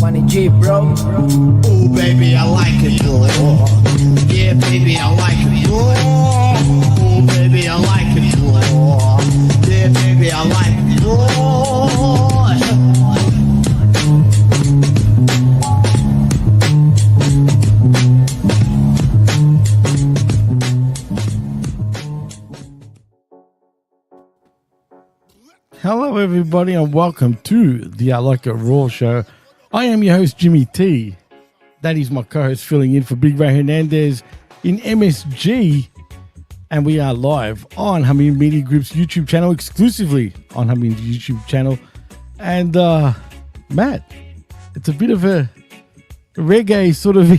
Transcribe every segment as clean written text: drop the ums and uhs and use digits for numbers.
Money G, bro. Ooh, baby, I like it, boy. Yeah, baby, I like it, boy. Ooh, baby, I like it, boy. Yeah, baby, I like it, boy. Hello, everybody, and welcome to the I Like It Raw show. I am your host, Jimmy T. That is my co-host filling in for Big Ray Hernandez in MSG. And we are live on Humming Media Group's YouTube channel, exclusively on Humming YouTube channel. And, Matt, it's a bit of a reggae sort of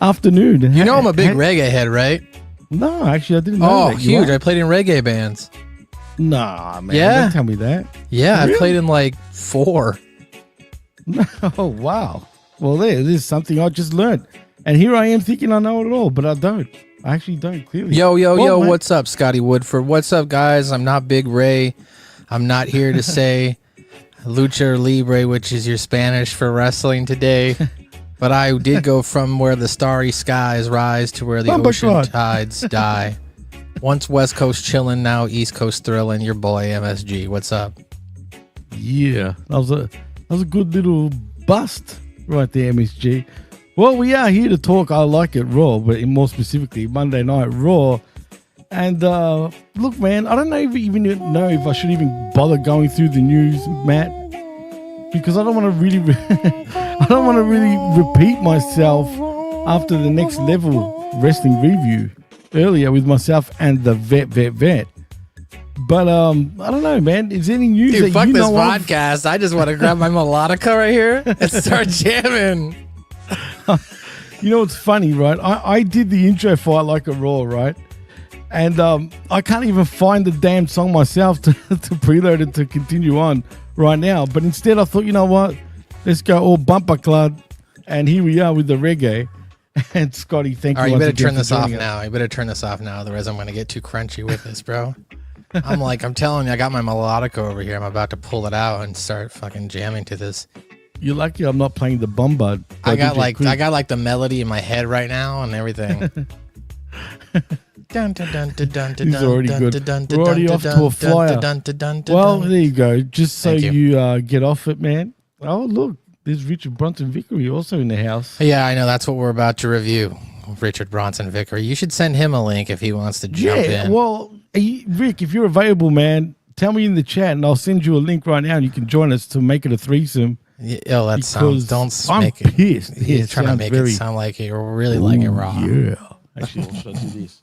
afternoon. You know I'm a big reggae head, right? No, actually, I didn't know that. Oh, huge. I played in reggae bands. Nah, man. Yeah. Don't tell me that. Yeah, Really? I played in like 4. Oh, wow. Well, there's something I just learned. And here I am thinking I know it all, but I don't. I actually don't, clearly. Yo, Well, mate, what's up, Scotty Woodford? What's up, guys? I'm not Big Ray. I'm not here to say Lucha Libre, which is your Spanish for wrestling today. But I did go from where the starry skies rise to where the ocean tides die. Once West Coast chillin', now East Coast thrillin'. Your boy MSG. What's up? Yeah, that was a good little bust right there, MSG. Well, we are here to talk I Like It Raw, but more specifically, Monday Night Raw. And look, man, I don't even know if I should even bother going through the news, Matt, because I don't want to really, repeat myself after the Next Level Wrestling review earlier with myself and the vet. But I don't know, man. Is there any news Dude, that fuck you this know podcast. I just want to grab my melodica right here and start jamming. You know what's funny, right? I did the intro for I Like It Raw, right? And I can't even find the damn song myself to preload it to continue on right now. But instead I thought, you know what? Let's go all bumper club. And here we are with the reggae. And Scotty, thank you. All right, you once better again turn for this off joining us. now. You better turn this off now. Otherwise, I'm going to get too crunchy with this, bro. I'm telling you, I got my melodica over here. I'm about to pull it out and start fucking jamming to this. You're lucky I'm not playing the Bombard. I got like the melody in my head right now and everything. He's already good. We're already off to a flyer. Well, there you go. Just so you get off it, man. Oh, look. There's Richard Bronson Vickery also in the house. Yeah, I know. That's what we're about to review. Richard Bronson Vickery. You should send him a link if he wants to jump in. Well, Rick, if you're available, man, tell me in the chat and I'll send you a link right now and you can join us to make it a threesome. Yeah, that sounds. Don't I'm make it. Pissed. You're trying to make it sound like you're really like it raw. Yeah. Actually, I'll show you this.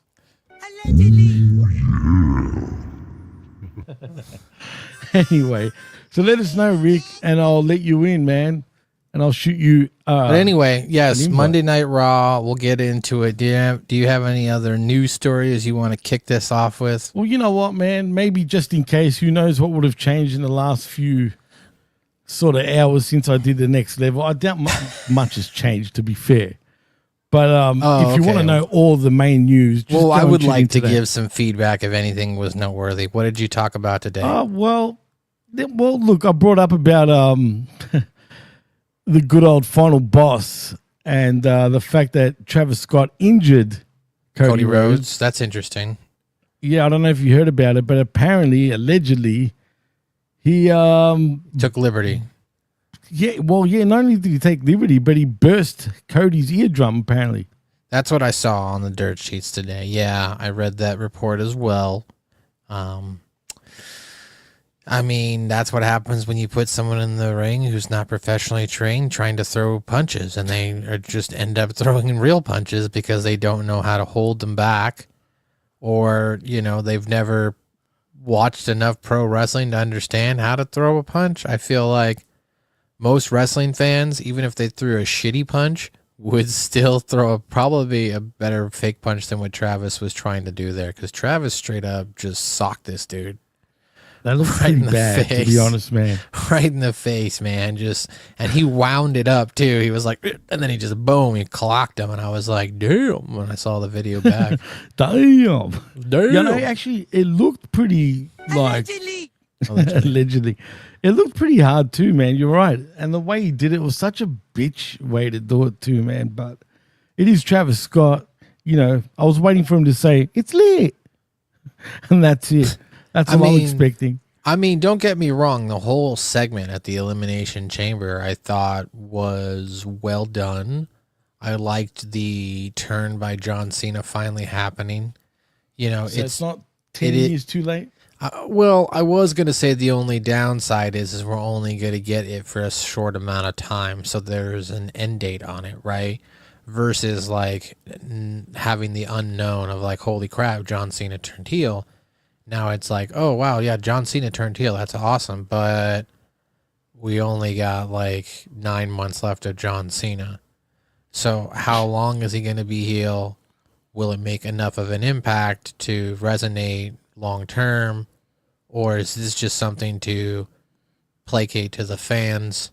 Anyway, so let us know, Rick, and I'll let you in, man. And I'll shoot you. But anyway, yes, Monday Night Raw. We'll get into it. Do you have any other news stories you want to kick this off with? Well, you know what, man? Maybe just in case, who knows what would have changed in the last few sort of hours since I did the Next Level. I doubt much has changed, to be fair. But if you want to know all the main news, just I would like to that. give some feedback if anything was noteworthy. What did you talk about today? Well, look, I brought up about the good old final boss and the fact that Travis Scott injured Cody Rhodes. That's interesting. Yeah, I don't know if you heard about it, but apparently, allegedly, he took liberty. Yeah, well, yeah, not only did he take liberty, but he burst Cody's eardrum, apparently. That's what I saw on the dirt sheets today. Yeah, I read that report as well. I mean, that's what happens when you put someone in the ring who's not professionally trained trying to throw punches, and they just end up throwing real punches because they don't know how to hold them back, or, they've never watched enough pro wrestling to understand how to throw a punch. I feel like most wrestling fans, even if they threw a shitty punch, would still throw probably a better fake punch than what Travis was trying to do there, because Travis straight up just socked this dude. That looks pretty bad, to be honest, man. Right in the face, man. And he wound it up too. He was like, and then he just boom, he clocked him, and I was like, damn. When I saw the video back, damn. Yeah, no, actually, it looked pretty like Allegedly. It looked pretty hard too, man. You're right. And the way he did it was such a bitch way to do it too, man. But it is Travis Scott. You know, I was waiting for him to say, it's lit. And that's it. That's what I was expecting. I mean, don't get me wrong. The whole segment at the Elimination Chamber I thought was well done. I liked the turn by John Cena finally happening. You know, so it's not 10 years too late? Well, I was going to say the only downside is we're only going to get it for a short amount of time. So there's an end date on it, right? Versus like having the unknown of like, holy crap, John Cena turned heel. Now it's like, oh, wow, yeah, John Cena turned heel. That's awesome. But we only got like 9 months left of John Cena. So how long is he going to be heel? Will it make enough of an impact to resonate long term? Or is this just something to placate to the fans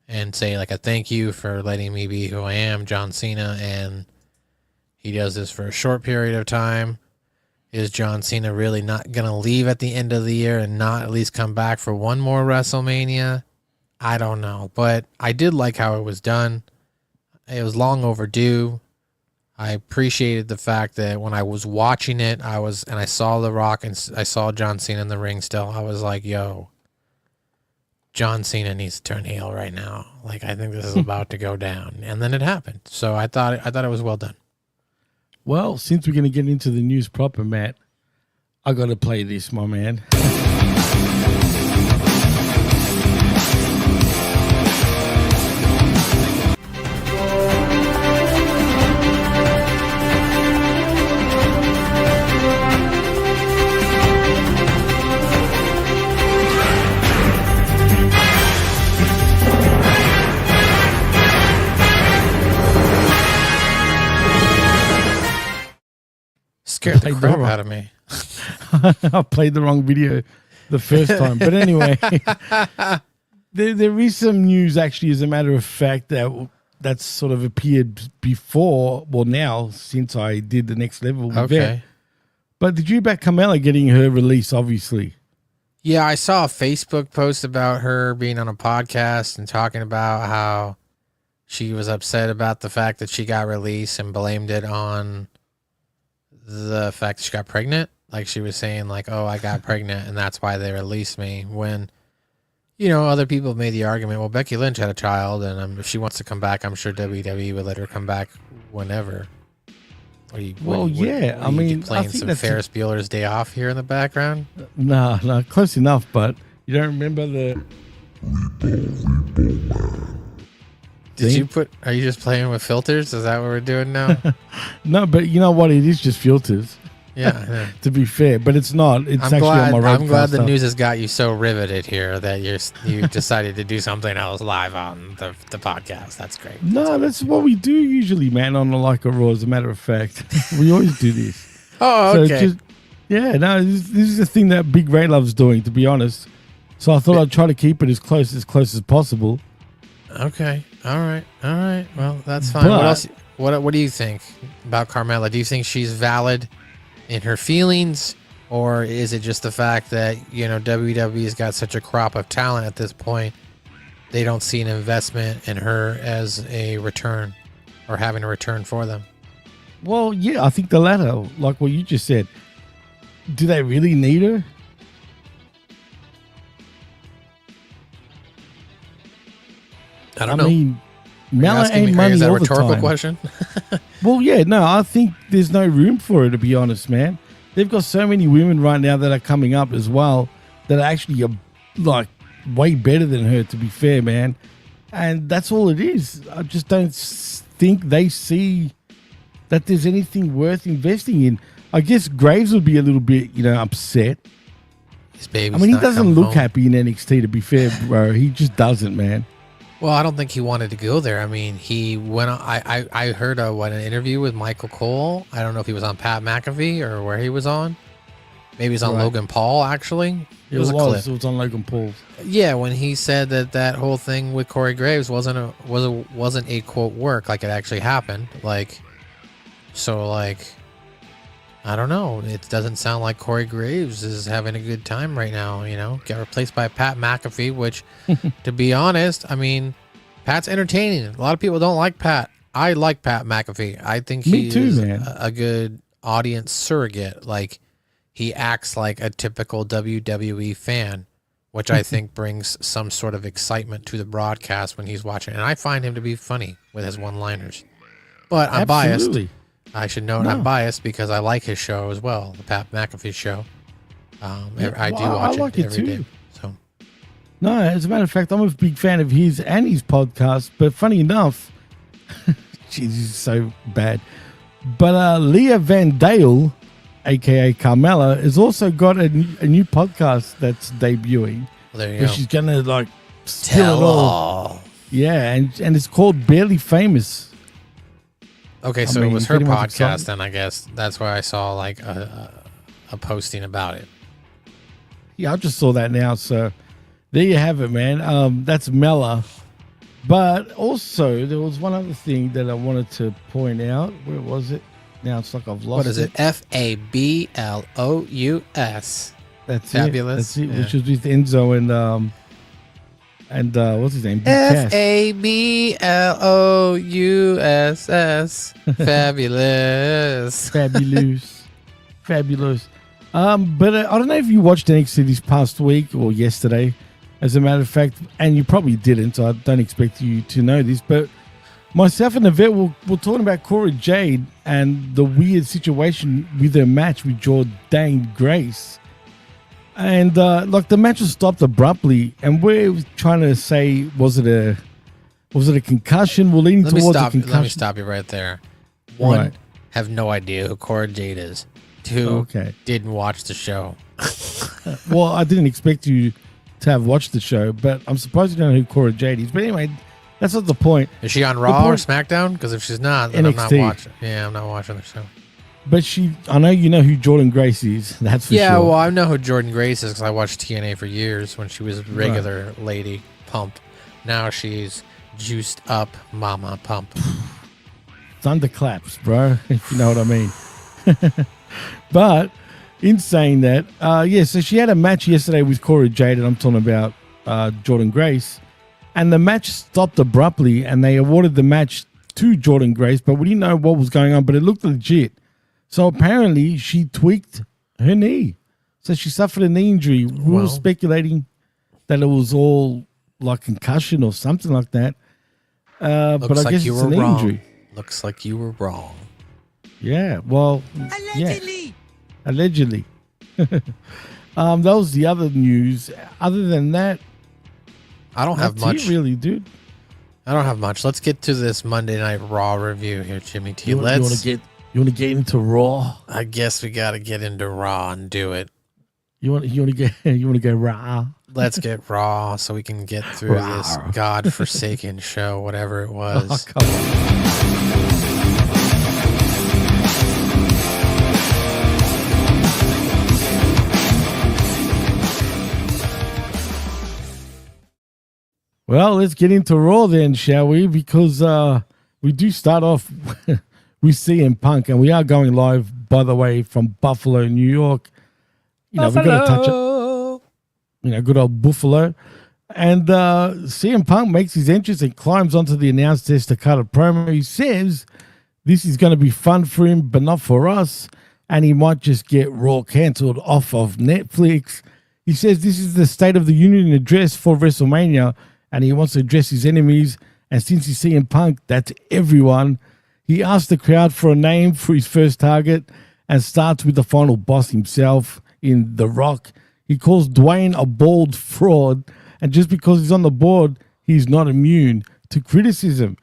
and say like a thank you for letting me be who I am, John Cena, and he does this for a short period of time? Is John Cena really not going to leave at the end of the year and not at least come back for one more WrestleMania? I don't know, but I did like how it was done. It was long overdue. I appreciated the fact that when I was watching it, I saw The Rock and I saw John Cena in the ring still. I was like, yo, John Cena needs to turn heel right now. Like, I think this is about to go down. And then it happened. So I thought it was well done. Well, since we're going to get into the news proper, Matt, I got to play this, my man. Scared the crap out of me. I played the wrong video the first time. But anyway, there is some news actually, as a matter of fact, that's sort of appeared before, well now, since I did the next level. Okay. But did you back Carmella getting her release, obviously? Yeah, I saw a Facebook post about her being on a podcast and talking about how she was upset about the fact that she got released and blamed it on the fact that she got pregnant. Like she was saying like, oh, I got pregnant and that's why they released me, when, you know, other people have made the argument, well, Becky Lynch had a child and if she wants to come back, I'm sure WWE would let her come back whenever. I mean, playing I think some Ferris Bueller's Day Off here in the background. No, close enough, but you don't remember the Are you just playing with filters? Is that what we're doing now? No, but you know what? It is just filters. Yeah. To be fair, but it's not. It's I'm on glad the news has got you so riveted here that you decided to do something else live on the podcast. That's great. No, that's what we do usually, man, on the Like a Raw, as a matter of fact. We always do this. Oh, okay. This is the thing that Big Ray loves doing, to be honest. So I thought I'd try to keep it as close as possible. Okay. All right. Well, that's fine. What else? What do you think about Carmella? Do you think she's valid in her feelings, or is it just the fact that, you know, WWE's got such a crop of talent at this point, they don't see an investment in her as a return or having a return for them? Well, yeah, I think the latter, like what you just said. Do they really need her? I don't know. I mean, Mella ain't money is that all a rhetorical the time. question? Well, yeah, no, I think there's no room for her, to be honest, man. They've got so many women right now that are coming up as well that are actually like way better than her, to be fair, man. And that's all it is. I just don't think they see that there's anything worth investing in. I guess Graves would be a little bit, upset. His baby's I mean, he not doesn't come look home. happy in NXT, to be fair, bro. He just doesn't, man. Well, I don't think he wanted to go there. I mean, he went on, I heard an interview with Michael Cole. I don't know if he was on Pat McAfee or where he was on. Maybe he's on Logan Paul, actually. It was a clip. It was on Logan Paul. Yeah, when he said that whole thing with Corey Graves wasn't a quote work, like it actually happened. Like, so like, I don't know. It doesn't sound like Corey Graves is having a good time right now. Got replaced by Pat McAfee, which, to be honest, I mean, Pat's entertaining. A lot of people don't like Pat. I like Pat McAfee. I think Me too, is man. a good audience surrogate. Like, he acts like a typical WWE fan, which I think brings some sort of excitement to the broadcast when he's watching. And I find him to be funny with his one-liners. But I'm Absolutely. biased. I should note I'm biased because I like his show as well, the Pat McAfee show. I do watch like it every day. too. So No, as a matter of fact, I'm a big fan of his and his podcast. But funny enough, jeez, he's so bad. But Leah Van Dale, aka Carmella, has also got a new podcast that's debuting. well, there you Where go. she's gonna like spill Tell it all. all. Yeah, and it's called Barely Famous. Okay, so mean, it was her pretty much podcast, excited. and I guess that's where I saw like a posting about it. Yeah, I just saw that now. So there you have it, man. That's Mella. But also, there was one other thing that I wanted to point out. Where was it? Now it's like I've lost What is it? FABLOUS. That's Fabulous. It. That's it. Yeah. Which was with Enzo and what's his name? Big Cass. FABLOUSS. Fabulous. Fabulous. Fabulous. But I don't know if you watched NXT this past week or yesterday, as a matter of fact, and you probably didn't, so I don't expect you to know this, but myself and the vet were talking about Cora Jade and the weird situation with her match with Jordane Grace. And like the match was stopped abruptly, and we're trying to say, was it a concussion? We're leaning towards a concussion. Let me stop you right there. One, Right. have no idea who Cora Jade is. Two, Okay. didn't watch the show. Well, I didn't expect you to have watched the show, but I'm surprised you don't know who Cora Jade is. But anyway, that's not the point. Is she on Raw or point- SmackDown? Because if she's not, then I'm not NXT. watching. Yeah, I'm not watching the show. But I know you know who Jordan Grace is. That's for Yeah, sure. well, I know who Jordan Grace is because I watched TNA for years when she was a regular lady pump. Now she's juiced up mama pump. Thunderclaps, bro, if you know what I mean. But in saying that, so she had a match yesterday with Cora Jade, and I'm talking about Jordan Grace. And the match stopped abruptly, and they awarded the match to Jordan Grace, but we didn't know what was going on, but it looked legit. So apparently she tweaked her knee. So she suffered a knee injury. We were speculating that it was all like concussion or something like that. But Looks I like guess you it's were an wrong. injury. Looks like you were wrong. Yeah, well, allegedly. That was the other news. Other than that, I don't have that's much. it really, dude. I don't have much. Let's get to this Monday Night Raw review here, Jimmy T. You want to get into Raw? I guess we got to get into Raw and do it. You want to go Raw? Let's get Raw so we can get through this Raw. godforsaken show, whatever it Oh, was. come on. Well, let's get into Raw then, shall we? Because we do start off with CM Punk, and we are going live, by the way, from Buffalo, New York. You know, we got to touch it. Good old Buffalo. And CM Punk makes his entrance and climbs onto the announce desk to cut a promo. He says this is going to be fun for him, but not for us. And he might just get Raw cancelled off of Netflix. He says this is the State of the Union address for WrestleMania, and he wants to address his enemies. And since he's CM Punk, that's everyone. He asks the crowd for a name for his first target and starts with the final boss himself in The Rock. He calls Dwayne a bald fraud, and just because he's on the board, he's not immune to criticism.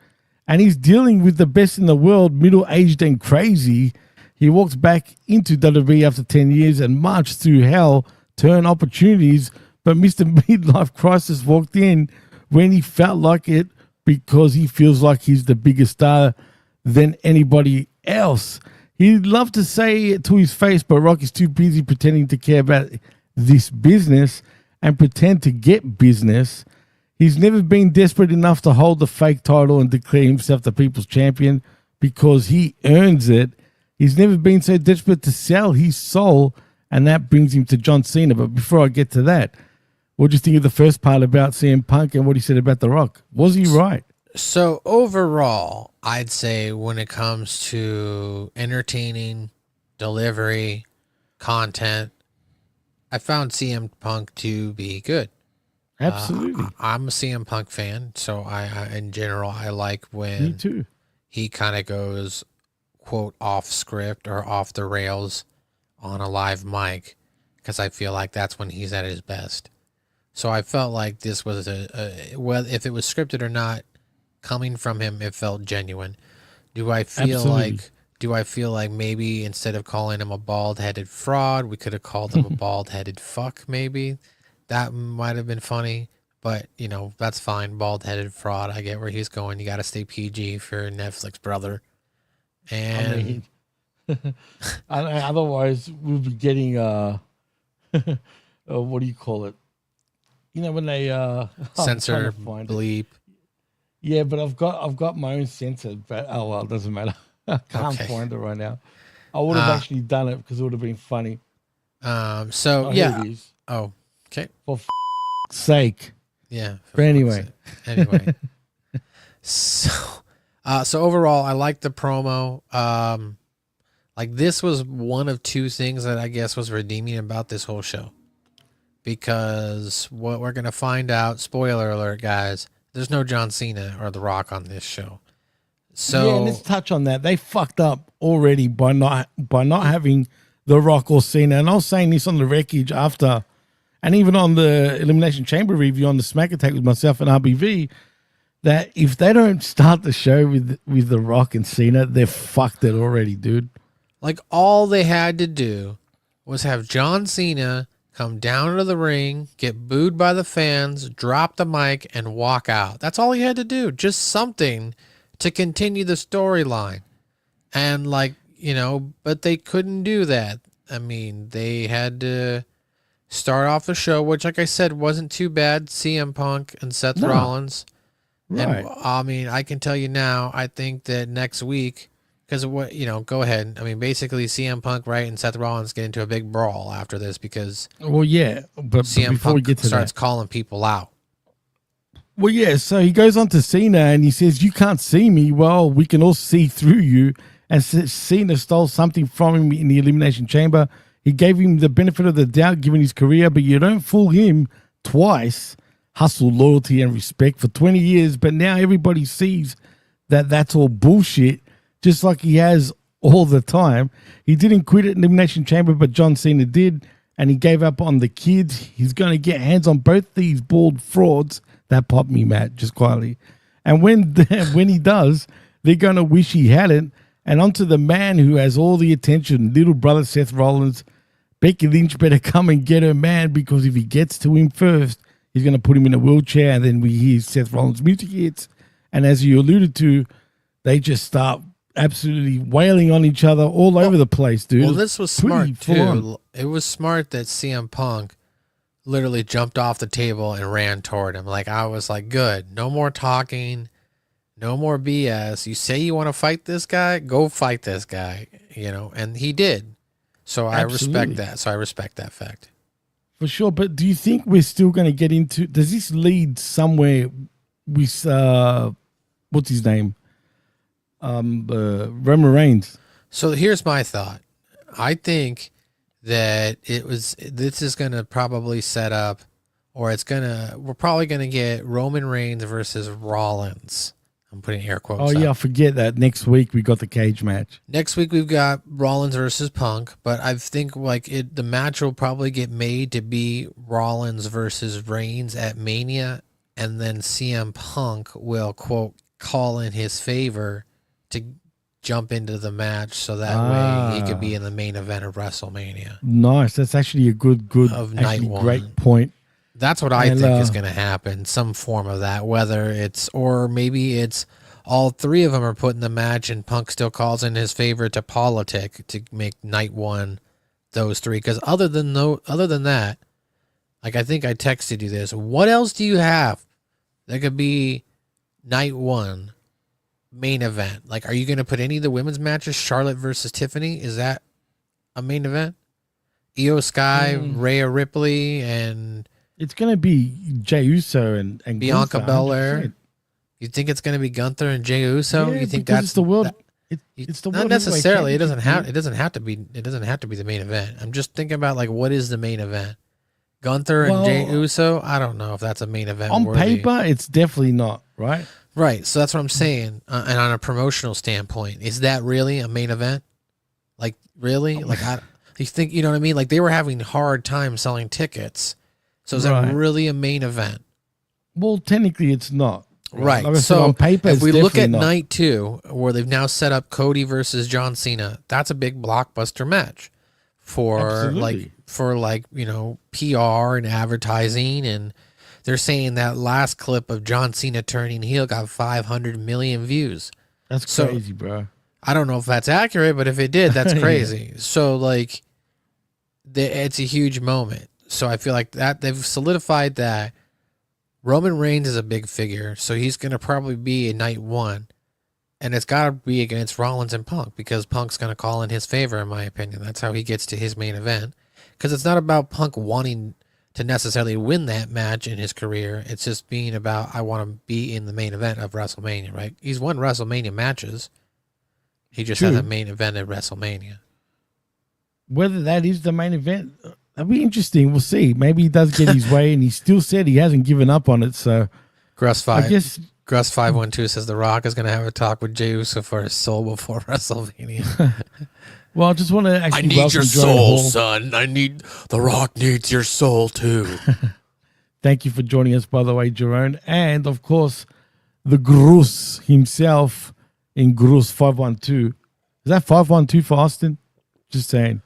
And he's dealing with the best in the world, middle-aged and crazy. He walks back into WWE after 10 years and marched through hell to earn opportunities, but Mr. Midlife Crisis walked in when he felt like it because he feels like he's the bigger star than anybody else. He'd love to say it to his face, but Rock is too busy pretending to care about this business and pretend to get business. He's never been desperate enough to hold the fake title and declare himself the people's champion because he earns it. He's never been so desperate to sell his soul, and that brings him to John Cena. But before I get to that, what do you think of the first part about CM Punk and what he said about The Rock? Was he right? So overall, I'd say when it comes to entertaining, delivery, content, I found CM Punk to be good. Absolutely. I'm a CM Punk fan, so I in general I like Me when too. he kind of goes quote off script or off the rails on a live mic, because I feel like that's when he's at his best. So I felt like this was well, if it was scripted or not, coming from him, it felt genuine. Do I feel like maybe instead of calling him a bald-headed fraud, we could have called him a bald-headed fuck? Maybe that might have been funny, but you know, that's fine. Bald-headed fraud. I get where he's going. You got to stay PG for Netflix, brother. And I mean, otherwise we'll be getting what do you call it? You know, when they censor, bleep. Yeah, but I've got my own censor, but oh well, it doesn't matter. I can't find it right now. I would have actually done it because it would have been funny. So yeah. Here it is. Oh, okay. For sake. Yeah. But anyway. So overall, I like the promo. Like this was one of two things that I guess was redeeming about this whole show, because what we're gonna find out, spoiler alert, guys, there's no John Cena or The Rock on this show. So yeah, let's touch on that. They fucked up already by not having The Rock or Cena. And I was saying this on the wreckage after, and even on the Elimination Chamber review on the Smack Attack with myself and RBV, that if they don't start the show with The Rock and Cena, they're fucked it already, dude. Like all they had to do was have John Cena come down to the ring, get booed by the fans, drop the mic, and walk out. That's all he had to do. Just something to continue the storyline. And like, you know, but they couldn't do that. I mean, they had to start off the show, which, like I said, wasn't too bad. CM Punk and Seth Rollins. Right. And I mean, I can tell you now, I think that next week, because what, you know, go ahead. I mean, basically CM Punk, right, and Seth Rollins get into a big brawl after this because well, yeah, but CM before Punk we get to starts that, calling people out. well, yeah, so he goes on to Cena and he says, "You can't see me. Well, we can all see through you." And Cena stole something from him in the Elimination Chamber. He gave him the benefit of the doubt given his career, but you don't fool him twice. Hustle, loyalty, and respect for 20 years, but now everybody sees that that's all bullshit, just like he has all the time. He didn't quit at Elimination Chamber, but John Cena did, and he gave up on the kids. He's going to get hands on both these bald frauds. That popped me, Matt, just quietly. And when he does, they're going to wish he hadn't. And onto the man who has all the attention, little brother Seth Rollins. Becky Lynch better come and get her man, because if he gets to him first, he's going to put him in a wheelchair, and then we hear Seth Rollins' music hits. And as you alluded to, they just start absolutely wailing on each other all over the place, dude. Well, this was smart, too. It was smart that CM Punk literally jumped off the table and ran toward him. Like, I was like, good. No more talking. No more BS. You say you want to fight this guy? Go fight this guy. You know, and he did. So I respect that. So I respect that fact. For sure, but do you think we're still going to get into... Does this lead somewhere with... what's his name? Roman Reigns. So here's my thought. I think that this is going to probably set up, or we're probably going to get Roman Reigns versus Rollins. I'm putting air quotes Oh, yeah, I up. forget that. Next week, we got the cage match. Next week, we've got Rollins versus Punk, but I think like the match will probably get made to be Rollins versus Reigns at Mania, and then CM Punk will, quote, call in his favor to jump into the match, so that way he could be in the main event of WrestleMania. Nice. That's actually a good Of night one. great point. That's what I think is going to happen. Some form of that, whether it's, or maybe it's all three of them are put in the match and Punk still calls in his favor to politic to make night one those three. Because other than that, like I think I texted you this. What else do you have that could be night one main event? Like, are you going to put any of the women's matches? Charlotte versus Tiffany, is that a main event? Iyo Sky, Rhea Ripley, and it's gonna be Jey Uso and Bianca Gunther, Belair. 100%. You think it's going to be Gunther and Jey Uso? Yeah, you think because that's it's the world? It's the not world necessarily. It heavyweight doesn't have to be. It doesn't have to be the main event. I'm just thinking about like what is the main event? Gunther and Jey Uso. I don't know if that's a main event. On worthy. paper, it's definitely not, right? Right. So that's what I'm saying. And on a promotional standpoint, is that really a main event? Like really? Like you think you know what I mean? Like they were having hard time selling tickets. So is that really a main event? Well, technically, it's not. Right. Like I said, so on paper, if we look at not. night 2, where they've now set up Cody versus John Cena, that's a big blockbuster match for you know, PR and advertising. And they're saying that last clip of John Cena turning heel got 500 million views. That's crazy, bro. I don't know if that's accurate, but if it did, that's crazy. Yeah. So like, it's a huge moment. So I feel like that they've solidified that. Roman Reigns is a big figure, so he's going to probably be in night 1. And it's got to be against Rollins and Punk, because Punk's going to call in his favor, in my opinion. That's how he gets to his main event. Because it's not about Punk wanting to necessarily win that match in his career. It's just being about, I want to be in the main event of WrestleMania, right? He's won WrestleMania matches. He just has a main event at WrestleMania. Whether that is the main event... That'll be interesting. We'll see. Maybe he does get his way, and he still said he hasn't given up on it. So, Gruss 512 says The Rock is going to have a talk with Jey Uso for his soul before WrestleMania. Well, I just want to actually I need your soul, son. The Rock needs your soul too. Thank you for joining us, by the way, Jerome, and of course, the Gruss himself in Gruss 512. Is that 512 for Austin? Just saying.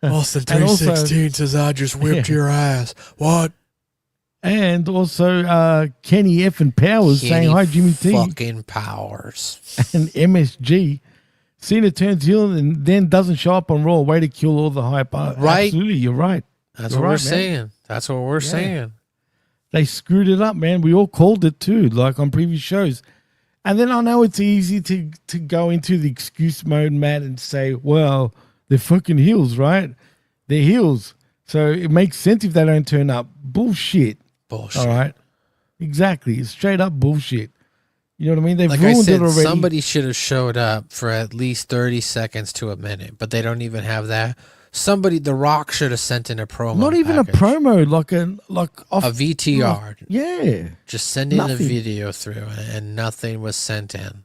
Austin 316 says, I just whipped your ass. What? And also Kenny F. and Powers saying, hi, Jimmy T. Fucking Powers. And MSG. Cena turns heel and then doesn't show up on Raw. Way to kill all the hype. Right. Absolutely, you're right. That's what we're saying. That's what we're saying. They screwed it up, man. We all called it too, like on previous shows. And then I know it's easy to go into the excuse mode, Matt, and say, well, they're fucking heels, right? They're heels. So it makes sense if they don't turn up. Bullshit. All right? Exactly. It's straight up bullshit. You know what I mean? They've ruined it already. Somebody should have showed up for at least 30 seconds to a minute, but they don't even have that. The Rock should have sent in a promo. Not even a promo, like a VTR. Yeah. Just send in a video through, and nothing was sent in.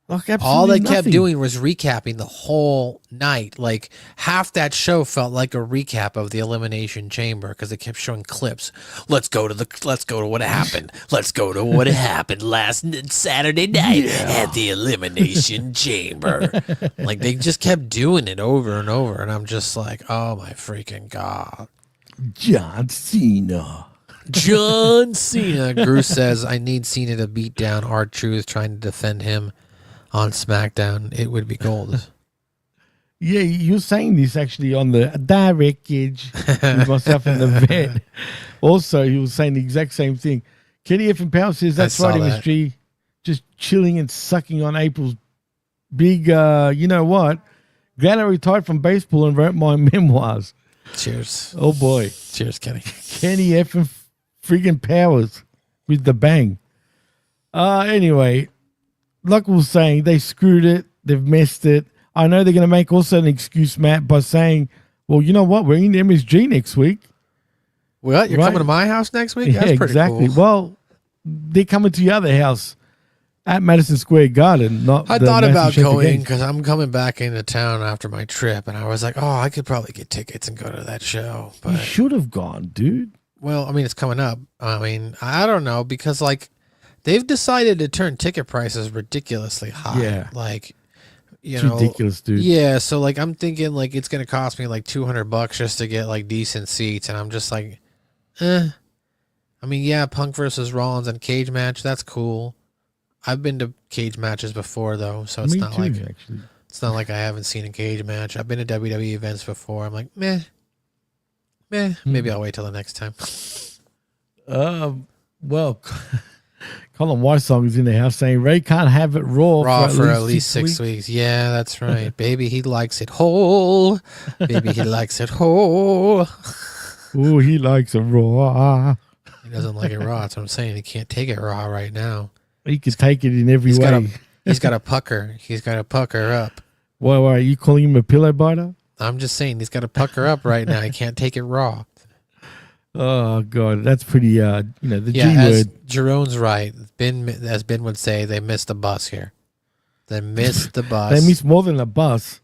Like absolutely all they nothing. kept doing was recapping the whole night. Like half that show felt like a recap of the Elimination Chamber because they kept showing clips. Let's go to what happened. Let's go to what happened last Saturday night at the Elimination Chamber. Like they just kept doing it over and over, and I'm just like, oh my freaking god, John Cena. John Cena. Bruce says, I need Cena to beat down R-Truth trying to defend him on SmackDown. It would be gold. Yeah, you're saying this actually on the direct edge with myself and the vet. Also, he was saying the exact same thing. Kenny F. and Powell says, that's right, MSG. Just chilling and sucking on April's big, you know what? Glad I retired from baseball and wrote my memoirs. Cheers. Oh, boy. Cheers, Kenny. Kenny F. and friggin' Powers with the bang. Anyway, like we were saying, they screwed it. They've messed it. I know they're going to make also an excuse, Matt, by saying, well, you know what? We're in MSG next week. What? You're coming to my house next week? Yeah, that's pretty exactly. cool. Well, they're coming to your other house at Madison Square Garden. I thought about going because I'm coming back into town after my trip, and I was like, oh, I could probably get tickets and go to that show. But you should have gone, dude. Well, I mean, it's coming up. I mean, I don't know, because like they've decided to turn ticket prices ridiculously high. Yeah. Like, it's ridiculous, dude. Yeah. So like, I'm thinking like it's going to cost me like $200 just to get like decent seats. And I'm just like, I mean, yeah, Punk versus Rollins and cage match. That's cool. I've been to cage matches before though. So it's Me not too, like, actually. it's not like I haven't seen a cage match. I've been to WWE events before. I'm like, meh. Maybe I'll wait till the next time. Well, Colin Wysong is in the house saying Ray can't have it raw for at least 6 weeks. Yeah, that's right. Baby, he likes it whole. Baby, he likes it whole. Oh, he likes it raw. He doesn't like it raw. That's what I'm saying. He can't take it raw right now. He could take it in every way. He's got a pucker. He's got to pucker up. Why are you calling him a pillow biter? I'm just saying he's got to pucker up right now. He can't take it raw. Oh God, that's pretty. The G as word. Jerome's right. As Ben would say, they missed the bus here. They missed the bus. They missed more than a bus.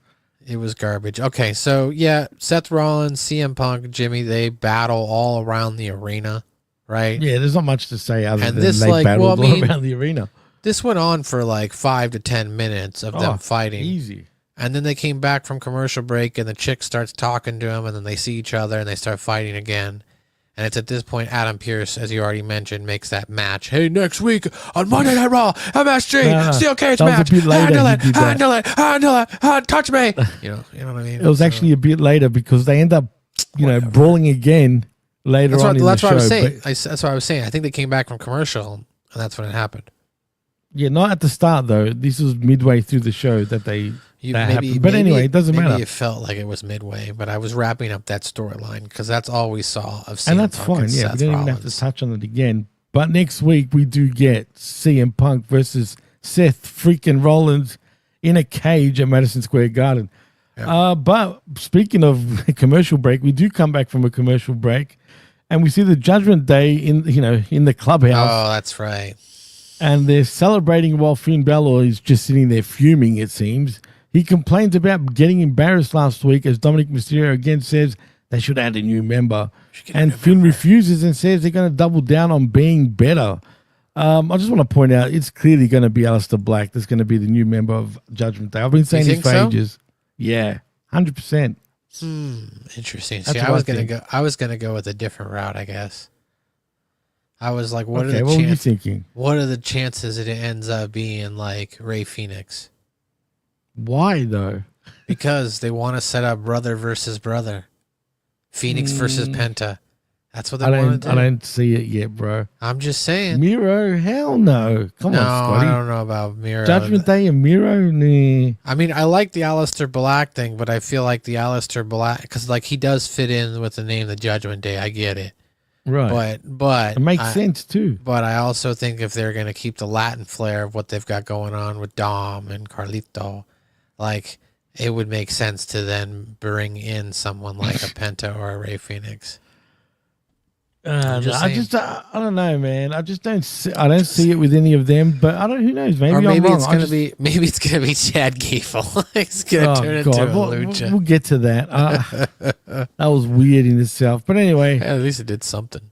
It was garbage. Okay, so yeah, Seth Rollins, CM Punk, Jimmy, they battle all around the arena, right? Yeah, there's not much to say other than this, they battled all around the arena. This went on for like 5 to 10 minutes of them fighting. Easy. And then they came back from commercial break, and the chick starts talking to him, and then they see each other, and they start fighting again. And it's at this point Adam Pearce, as you already mentioned, makes that match. Hey, next week on Monday Night Raw, MSG, steel cage match. Handle it, touch me. You know what I mean? It was actually a bit later because they end up, brawling again later on in the show. That's what I was saying. I think they came back from commercial, and that's when it happened. Yeah, not at the start though. This was midway through the show that happened. But anyway, it doesn't matter. Maybe it felt like it was midway, but I was wrapping up that storyline because that's all we saw of CM and that's Punk fine. and Yeah, Seth we don't Rollins. even have to touch on it again. But next week we do get CM Punk versus Seth freaking Rollins in a cage at Madison Square Garden. Yeah. But speaking of a commercial break, we do come back from a commercial break, and we see the Judgment Day in the clubhouse. Oh, that's right. And they're celebrating while Finn Balor is just sitting there fuming, it seems. He complains about getting embarrassed last week as Dominic Mysterio again says they should add a new member. And Finn refuses and says they're going to double down on being better. I just want to point out it's clearly going to be Aleister Black that's going to be the new member of Judgment Day. I've been saying this for ages. Yeah, 100%. Interesting. See, I was gonna go with a different route, I guess. I was like, what are you thinking? What are the chances it ends up being like Rey Fenix? Why though? Because they want to set up brother versus brother, Phoenix versus Penta. That's what they want to do. I don't see it yet, bro. I'm just saying. Miro, hell no. Come on, Scotty. I don't know about Miro. Judgment Day and Miro, nah. I mean, I like the Aleister Black thing, but I feel like the Aleister Black, because like he does fit in with the name the Judgment Day. I get it. Right. But it makes sense too. But I also think if they're going to keep the Latin flair of what they've got going on with Dom and Carlito, like it would make sense to then bring in someone like a Penta or a Rey Fenix. I don't know, man. I don't see it with any of them, but who knows? Maybe I'm wrong. Maybe it's gonna be Chad Gable. It's gonna turn into a lucha. We'll get to that. That was weird in itself, but anyway, at least it did something.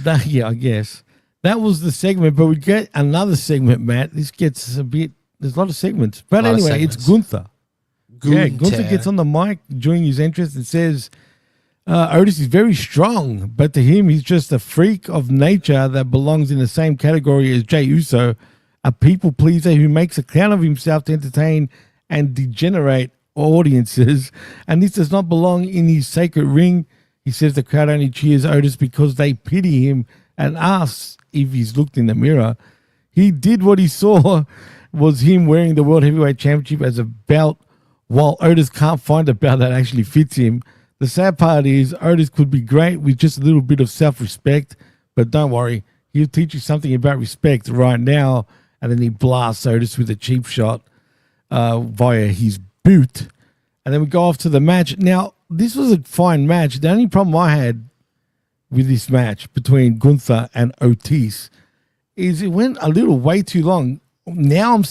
I guess that was the segment, but we get another segment, Matt. This gets a bit. There's a lot of segments, but anyway, it's Gunther. Yeah, Gunther gets on the mic during his entrance and says. Otis is very strong, but to him, he's just a freak of nature that belongs in the same category as Jey Uso, a people pleaser who makes a clown of himself to entertain and degenerate audiences. And this does not belong in his sacred ring. He says the crowd only cheers Otis because they pity him and asks if he's looked in the mirror. He did what he saw was him wearing the World Heavyweight Championship as a belt, while Otis can't find a belt that actually fits him. The sad part is Otis could be great with just a little bit of self-respect, but don't worry, he'll teach you something about respect right now. And then he blasts Otis with a cheap shot via his boot. And then we go off to the match. Now, this was a fine match. The only problem I had with this match between Gunther and Otis is it went a little way too long. Now I'm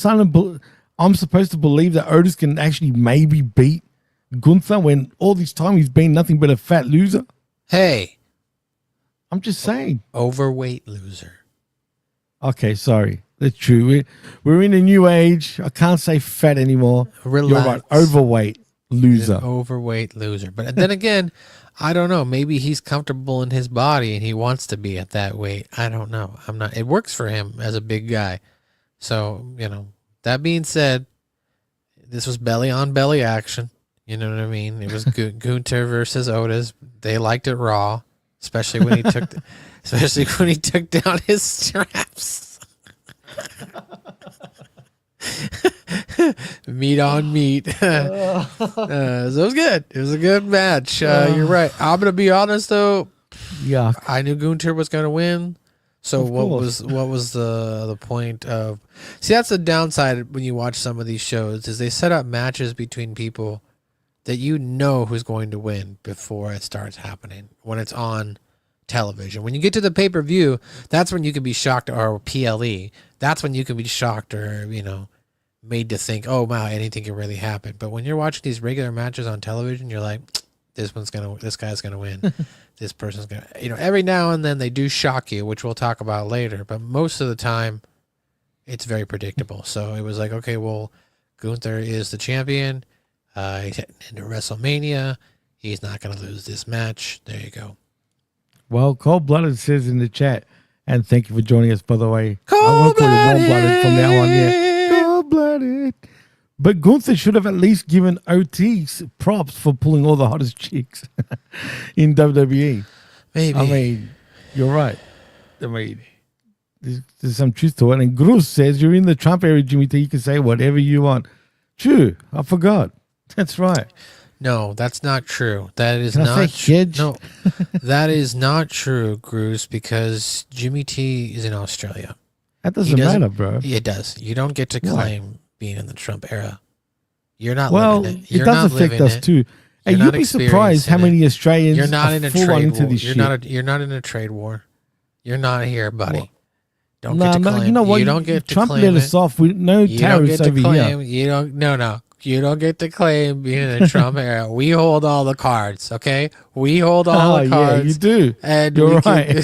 supposed to believe that Otis can actually maybe beat Gunther when all this time he's been nothing but a fat loser. Hey, I'm just saying, overweight loser. Okay, sorry, that's true. We're in a new age. I can't say fat anymore. Relax. You're right, overweight loser. Overweight loser. But then again, I don't know. Maybe he's comfortable in his body and he wants to be at that weight. I don't know. I'm not. It works for him as a big guy. So that being said, this was belly on belly action. You know what I mean? It was Gunther versus Otis. They liked it raw, especially when he took down his straps. Meat on meat. So it was good. It was a good match. You're right. I'm gonna be honest though. Yuck. I knew Gunther was gonna win. So Of what course. was the point of? See, that's the downside when you watch some of these shows is they set up matches between people that you know who's going to win before it starts happening when it's on television. When you get to the pay-per-view, that's when you can be shocked, or PLE. That's when you can be shocked or, made to think, oh wow, anything can really happen. But when you're watching these regular matches on television, you're like, this guy's gonna win. This person's gonna, every now and then they do shock you, which we'll talk about later. But most of the time, it's very predictable. So it was like, okay, well, Gunther is the champion. He's heading into WrestleMania. He's not gonna lose this match. There you go. Well, Cold Blooded says in the chat, and thank you for joining us, by the way. I want to call you Warm Blooded from now on, yeah. Cold Blooded. But Gunther should have at least given OT's props for pulling all the hottest chicks in WWE. Maybe. I mean, you're right. I mean, there's some truth to it. And Gruz says, you're in the Trump era, Jimmy T. You can say whatever you want. True. I forgot. That's right. No, that's not true. That is Can I not say Kedge? No, that is not true, Bruce, because Jimmy T is in Australia. That doesn't matter, bro. It does. You don't get to claim being in the Trump era. You're not Well, living it. it You're does not affect living us it. too. And You're you'd not be surprised how experiencing many Australians You're not are in a full on trade into war. this You're shit. you're not in a trade war. You're not here, buddy. Well, Don't get to claim. you know what? You don't get to Trump claim let it. us off with no You don't tariffs get to over claim. here. You don't. No. You don't get to claim being in the Trump era. We hold all the cards, okay? We hold all the cards. Yeah, you do. And You're we right.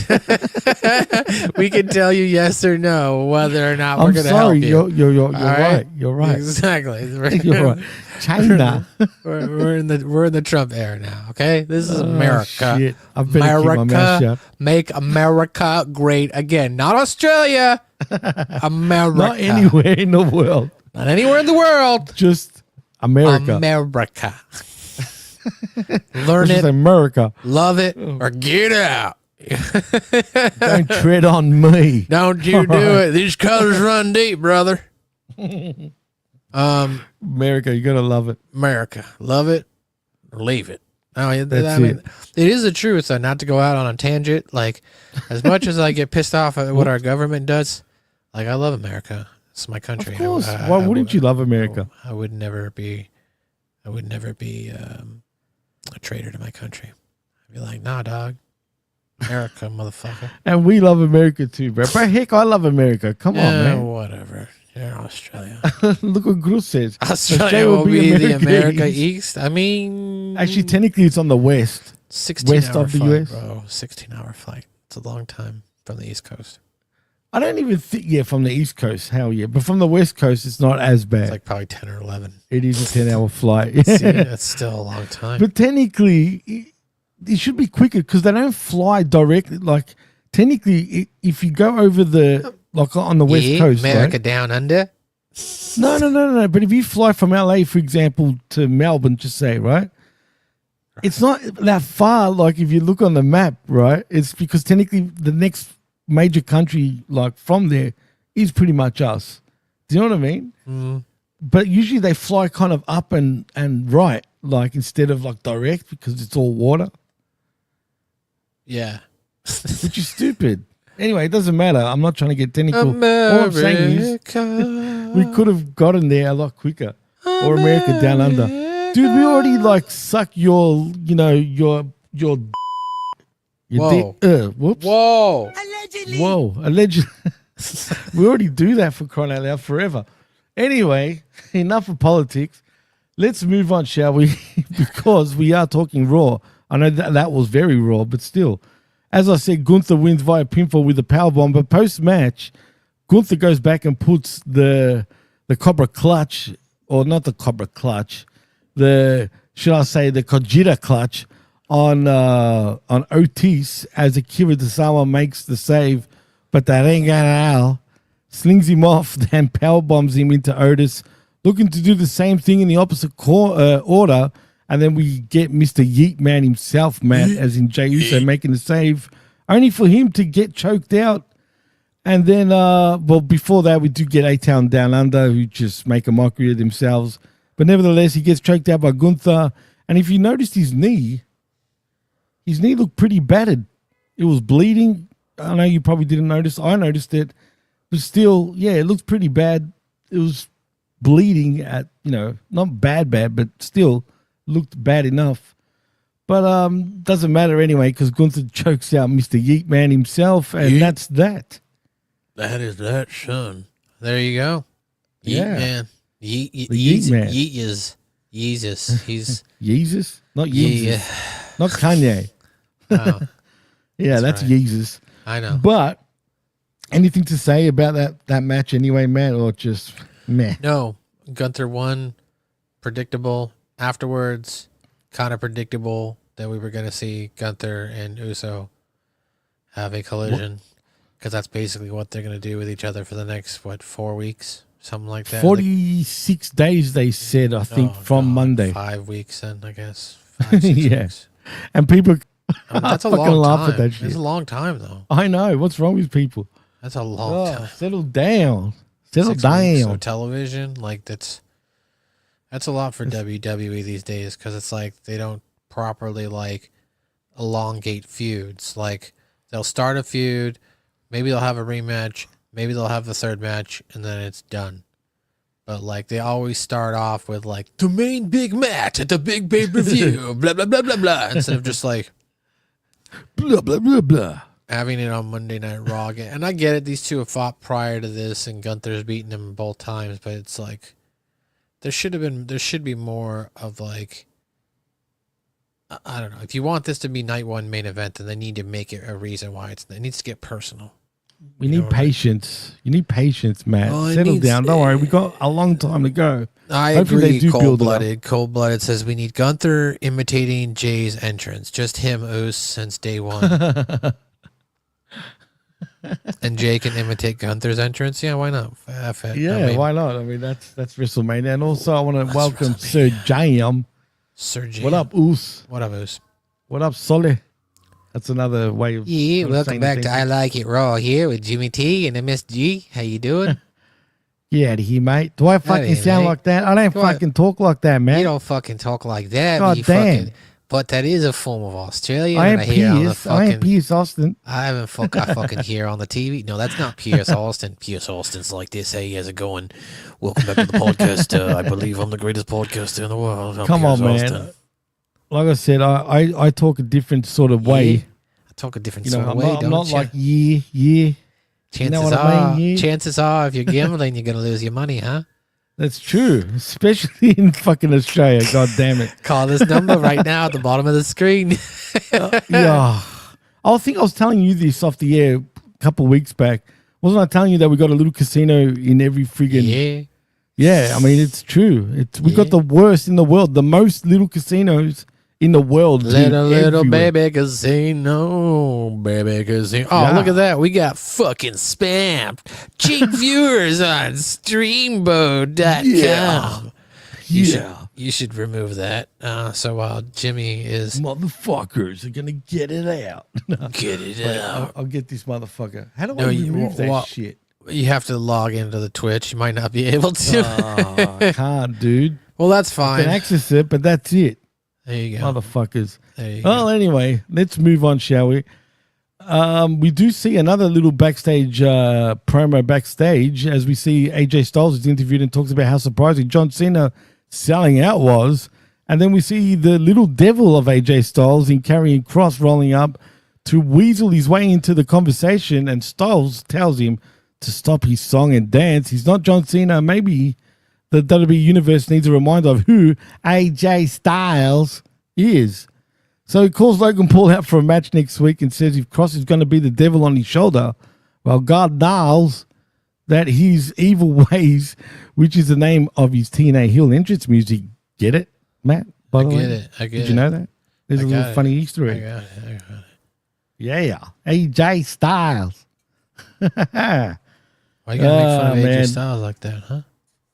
we can tell you yes or no whether or not we're I'm going to help sorry. you. You're All right. You're right. Exactly. You're right. China. we're in the Trump era now, okay? This is America. Shit. I better keep my mouth shut. Make America great again. Not Australia. America. Not anywhere in the world. Not anywhere in the world. Just America. America. Learn This is it, America. love it, or get out. Don't tread on me. Don't you do it. These colors run deep, brother. America, you gotta love it. America. Love it or leave it. I That's mean, it is the truth, though, not to go out on a tangent. Like, as much as I get pissed off at what our government does, like, I love America. It's my country. Of course. Why wouldn't you love America? I would never be a traitor to my country. I'd be like, nah, dog. America, motherfucker. And we love America too, bro. But heck, I love America. Come on, man. Whatever. You're in Australia. Look what Gruz says. Australia will be the America East. I mean, Actually, technically, it's on the west. 16 west hour of the flight, US. bro. 16-hour flight. It's a long time from the East Coast. I don't even think, from the East Coast, hell yeah. But from the West Coast, it's not as bad. It's like probably 10 or 11. It is a 10-hour flight. See, that's still a long time. But technically, it should be quicker because they don't fly directly. Like, technically, if you go over on the West Coast, America right? down under. No. But if you fly from LA, for example, to Melbourne, just say, right? It's not that far. Like, if you look on the map, right? It's because technically the next major country, like, from there is pretty much us. Do you know what I mean? Mm. But usually they fly kind of up and right, like, instead of like direct because it's all water, Yeah. which is stupid. Anyway, it doesn't matter. I'm not trying to get technical. All I'm saying is we could have gotten there a lot quicker. Or America down under. Dude, we already like suck your Whoa. dick. Whoops. Whoa. Whoa. Allegedly. We already do that for crying out loud forever. Anyway, enough of politics. Let's move on, shall we? Because we are talking Raw. I know that was very raw, but still. As I said, Gunther wins via pinfall with a powerbomb, but post-match, Gunther goes back and puts the Cobra Clutch, or not the Cobra Clutch, the Kojira Clutch on Otis as Akira Tozawa makes the save, but that ain't gonna out. Slings him off, then powerbombs him into Otis, looking to do the same thing in the opposite order. And then we get Mr. Yeet Man himself, Matt, as in Jey Uso, making the save, only for him to get choked out. And then, before that, we do get A-Town Down Under, who just make a mockery of themselves. But nevertheless, he gets choked out by Gunther. And if you noticed his knee looked pretty battered. It was bleeding. I know you probably didn't notice. I noticed it. But still, yeah, it looked pretty bad. It was bleeding at, not bad, but still looked bad enough. But doesn't matter anyway, because Gunther chokes out Mr. Yeet Man himself, and that's that. That is that, son. There you go. Yeet Yeah. Man. Yeet Man. Yeet is Jesus. He's Yeezus? Not Yeezus. yeah. Not Kanye. Oh, Yeah, that's right. Yeezus. I know. But anything to say about that match anyway, Matt, or just meh? No, Gunther won. Predictable. Afterwards, kind of predictable that we were going to see Gunther and Uso have a collision, because that's basically what they're going to do with each other for the next 4 weeks, something like that. 46 days, they said, I think, from Monday. 5 weeks, then I guess. 5, 6 Yeah. weeks. And people That's a fucking long laugh time. at that shit. It's a long time, though. I know. What's wrong with people? That's a long time. Settle down. Settle 6 weeks down. of television, like that's a lot for WWE these days, because it's like they don't properly like elongate feuds. Like they'll start a feud, maybe they'll have a rematch, maybe they'll have the third match, and then it's done. But like they always start off with like the main big match at the big pay-per-view, blah blah blah blah blah, instead of just like Blah, blah, blah, blah. having it on Monday Night Raw again. And I get it, these two have fought prior to this, and Gunther's beaten them both times, but it's like there should be more of like, I don't know. If you want this to be night one main event, then they need to make it a reason why it needs to get personal. We need patience. You need patience, Matt. Well, Settle down. Don't worry. We got a long time to go. I Hopefully agree. they do build it up. Cold-blooded says we need Gunther imitating Jay's entrance. Just him, Oos, since day one. And Jay can imitate Gunther's entrance. Yeah, why not? Yeah, why not? I mean, that's WrestleMania. And also, I want to welcome Sir Jam. Sir Jay. What up, Oos? What up, Oos? What up, Solly? That's another way of Yeah, welcome saying back things. to I Like It Raw here with Jimmy T and MSG. How you doing? Get out of here, mate. Do I fucking here, sound mate. like that? I don't Do I- fucking talk like that, man. You don't fucking talk like that. God you damn. Fucking, but that is a form of Australian. I and ain't hear on the Pierce. I ain't fucking- Pierce Austin. I fucking hear on the TV. No, that's not Pierce Austin. Pierce Austin's like this. Hey, how's it going? Welcome back to the podcast. I believe I'm the greatest podcaster in the world. I'm Come Pierce on, man. Austin. Like I said, I talk a different sort of way. Yeah. I talk a different You know, sort of I'm way, not, I'm don't not you? like yeah. Chances what I are, mean? Yeah. chances are, if you're gambling, you're gonna lose your money, huh? That's true, especially in fucking Australia. God damn it. Call this number right now at the bottom of the screen. Yeah. I think I was telling you this off the air a couple of weeks back. Wasn't I telling you that we got a little casino in every friggin' Yeah. Yeah, I mean it's true. We got the worst in the world, the most little casinos in the world. dude, Little everywhere. baby casino, baby casino. Oh, Yeah. look at that. We got fucking spammed. Cheap viewers on streambo.com. Yeah. You should remove that. So while Jimmy is Motherfuckers are gonna get it out. get it Wait, out. I'll get this motherfucker. How do No, I you- remove that well, shit? You have to log into the Twitch. You might not be able to. Oh, I can't, dude. Well, that's I fine. can access it, but that's it. There you go. Motherfuckers. There you Well, go. anyway, let's move on, shall we? We do see another little backstage promo backstage as we see AJ Styles is interviewed and talks about how surprising John Cena selling out was. And then we see the little devil of AJ Styles in Karrion Kross rolling up to weasel his way into the conversation, and Styles tells him to stop his song and dance. He's not John Cena. Maybe the WWE Universe needs a reminder of who AJ Styles is. So he calls Logan Paul out for a match next week and says if Cross is going to be the devil on his shoulder, well, God knows that his evil ways, which is the name of his TNA Hill entrance music. Get it, Matt? By I the get way? it. I get Did it. you know that? There's I a got little it. funny Easter I egg. got it. I got it. Yeah. AJ Styles. Why you gotta make fun of AJ man. Styles like that, huh?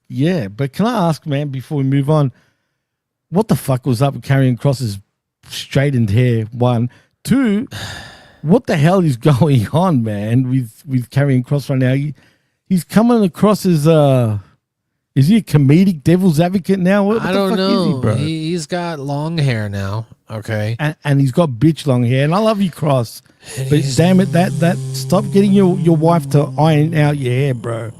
Yeah, but can I ask, man, before we move on, what the fuck was up with Karrion Kross's straightened hair? One. Two, what the hell is going on, man, with Karrion Kross right now? He's coming across as is he a comedic devil's advocate now? What I the don't fuck know. is he, bro? He's got long hair now. Okay. And he's got bitch long hair. And I love you, Cross. But damn it, that stop getting your wife to iron out your hair, bro.